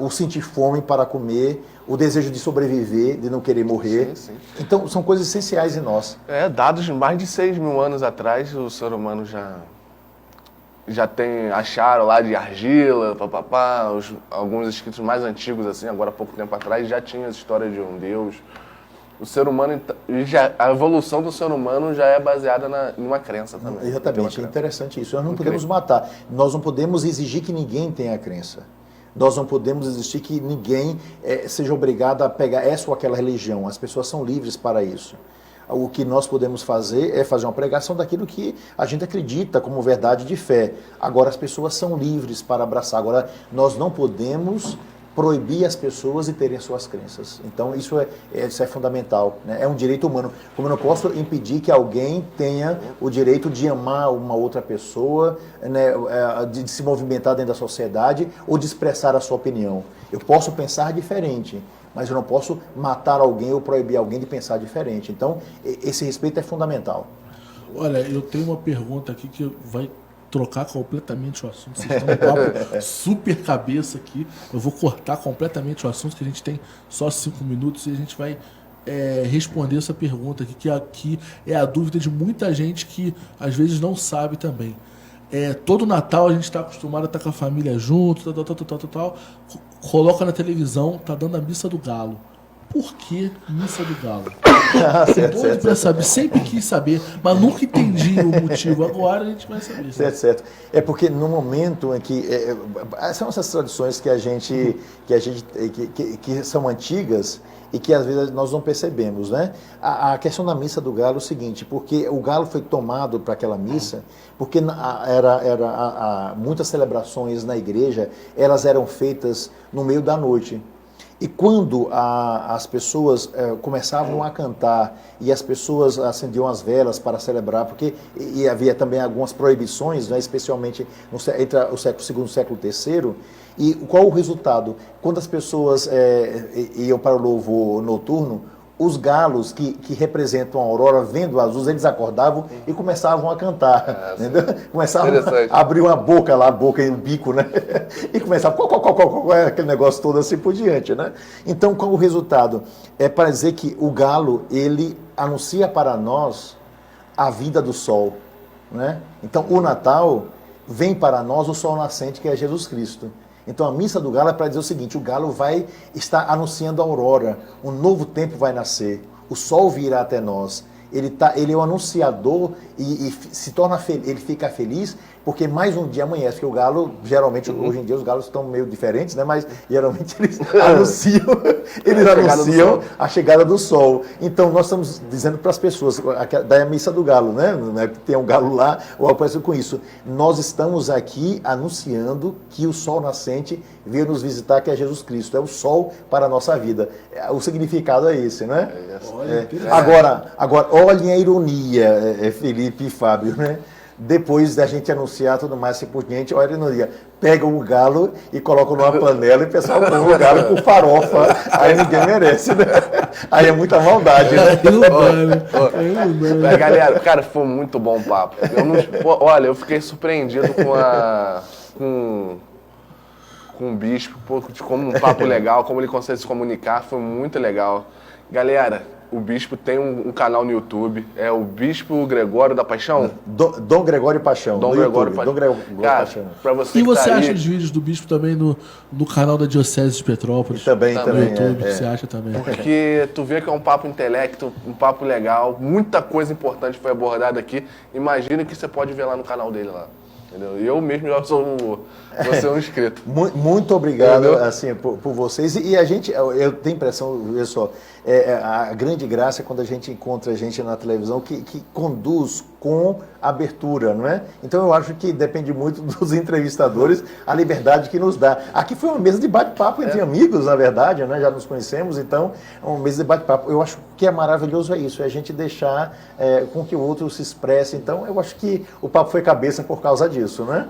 o sentir fome para comer, o desejo de sobreviver, de não querer morrer. Sim. Então, são coisas essenciais em nós. Dados de mais de 6 mil anos atrás, o ser humano já acharam lá de argila, alguns escritos mais antigos, assim, agora há pouco tempo atrás, já tinha a história de um Deus. O ser humano, a evolução do ser humano já é baseada numa crença também. Exatamente, é interessante isso. Nós não podemos matar, nós não podemos exigir que ninguém tenha a crença. Nós não podemos exigir que ninguém seja obrigado a pegar essa ou aquela religião. As pessoas são livres para isso. O que nós podemos fazer é fazer uma pregação daquilo que a gente acredita como verdade de fé. Agora, as pessoas são livres para abraçar. Agora, nós não podemos proibir as pessoas de terem suas crenças. Então, isso é fundamental, né? É um direito humano. Como eu não posso impedir que alguém tenha o direito de amar uma outra pessoa, né, de se movimentar dentro da sociedade ou de expressar a sua opinião. Eu posso pensar diferente, mas eu não posso matar alguém ou proibir alguém de pensar diferente. Então, esse respeito é fundamental. Olha, eu tenho uma pergunta aqui que vai trocar completamente o assunto. Vocês estão num papo super cabeça aqui. Eu vou cortar completamente o assunto, que a gente tem só 5 minutos e a gente vai responder essa pergunta aqui, que aqui é a dúvida de muita gente que às vezes não sabe também. Todo Natal a gente está acostumado a estar com a família junto, tal, coloca na televisão, tá dando a missa do galo. Por que missa do galo? Certo. Sempre quis saber, mas nunca entendi o motivo. Agora a gente vai saber. Certo. É porque no momento em que são essas tradições que são antigas e que às vezes nós não percebemos, né? A questão da missa do galo é o seguinte, porque o galo foi tomado para aquela missa, porque muitas celebrações na igreja, elas eram feitas no meio da noite. E quando as pessoas começavam a cantar e as pessoas acendiam as velas para celebrar, porque havia também algumas proibições, né, especialmente entre o século II e o século III, e qual o resultado? Quando as pessoas iam para o louvor noturno, os galos que representam a aurora, vendo as luzes, eles acordavam e começavam a cantar. Entendeu? Começavam a abrir uma boca lá, a boca e o bico, né? E começavam aquele negócio todo assim por diante, né? Então, qual o resultado? É para dizer que o galo, ele anuncia para nós a vinda do sol, né? Então, o Natal vem para nós o sol nascente, que é Jesus Cristo. Então a missa do galo é para dizer o seguinte: o galo vai estar anunciando a aurora, um novo tempo vai nascer, o sol virá até nós. Ele é o anunciador e se torna ele fica feliz porque mais um dia amanhece, porque o galo, geralmente, hoje em dia os galos estão meio diferentes, né? Mas geralmente eles anunciam a chegada do sol. Então nós estamos dizendo para as pessoas, da missa do galo, né? Não é que tem um galo lá, ou algo parecido com isso. Nós estamos aqui anunciando que o sol nascente veio nos visitar, que é Jesus Cristo, é o sol para a nossa vida. O significado é esse, né? Agora, olhem a ironia, Felipe e Fábio, né? Depois da gente anunciar tudo mais assim por diante, olha a ironia, pega o galo e coloca numa panela e o pessoal põe o galo com farofa, aí ninguém merece, né? Aí é muita maldade, né? Galera, cara, foi muito bom o papo. Olha, eu fiquei surpreendido com o Bispo, de como um papo legal, como ele consegue se comunicar, foi muito legal. Galera, o Bispo tem um canal no YouTube, é o Bispo Gregório da Paixão? Dom Gregório Paixão. Dom Gregório Paixão. Cara, pra você e você tá acha aí... os vídeos do Bispo também no canal da Diocese de Petrópolis? Também. No YouTube, você acha também? Porque tu vê que é um papo intelecto, um papo legal, muita coisa importante foi abordada aqui. Imagina que você pode ver lá no canal dele lá. Entendeu? Eu mesmo já vou ser um inscrito. Muito obrigado assim, por vocês. E a gente, eu tenho a impressão, vê só, a grande graça é quando a gente encontra gente na televisão que conduz com abertura, não é? Então eu acho que depende muito dos entrevistadores, a liberdade que nos dá. Aqui foi uma mesa de bate-papo entre amigos, na verdade, né? Já nos conhecemos, então é uma mesa de bate-papo. Eu acho que é maravilhoso isso, é a gente deixar com que o outro se expresse. Então eu acho que o papo foi cabeça por causa disso, né?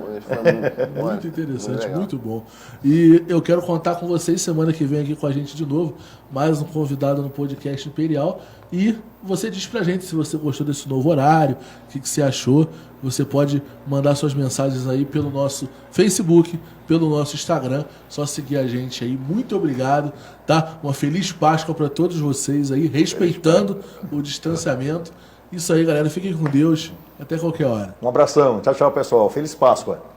Muito interessante, muito bom. E eu quero contar com vocês semana que vem aqui com a gente de novo, mais um convidado no podcast Imperial. E você diz pra gente se você gostou desse novo horário, o que você achou. Você pode mandar suas mensagens aí pelo nosso Facebook, pelo nosso Instagram. Só seguir a gente aí. Muito obrigado, tá? Uma feliz Páscoa para todos vocês aí, respeitando o distanciamento. Isso aí, galera. Fiquem com Deus. Até qualquer hora. Um abração. Tchau, tchau, pessoal. Feliz Páscoa.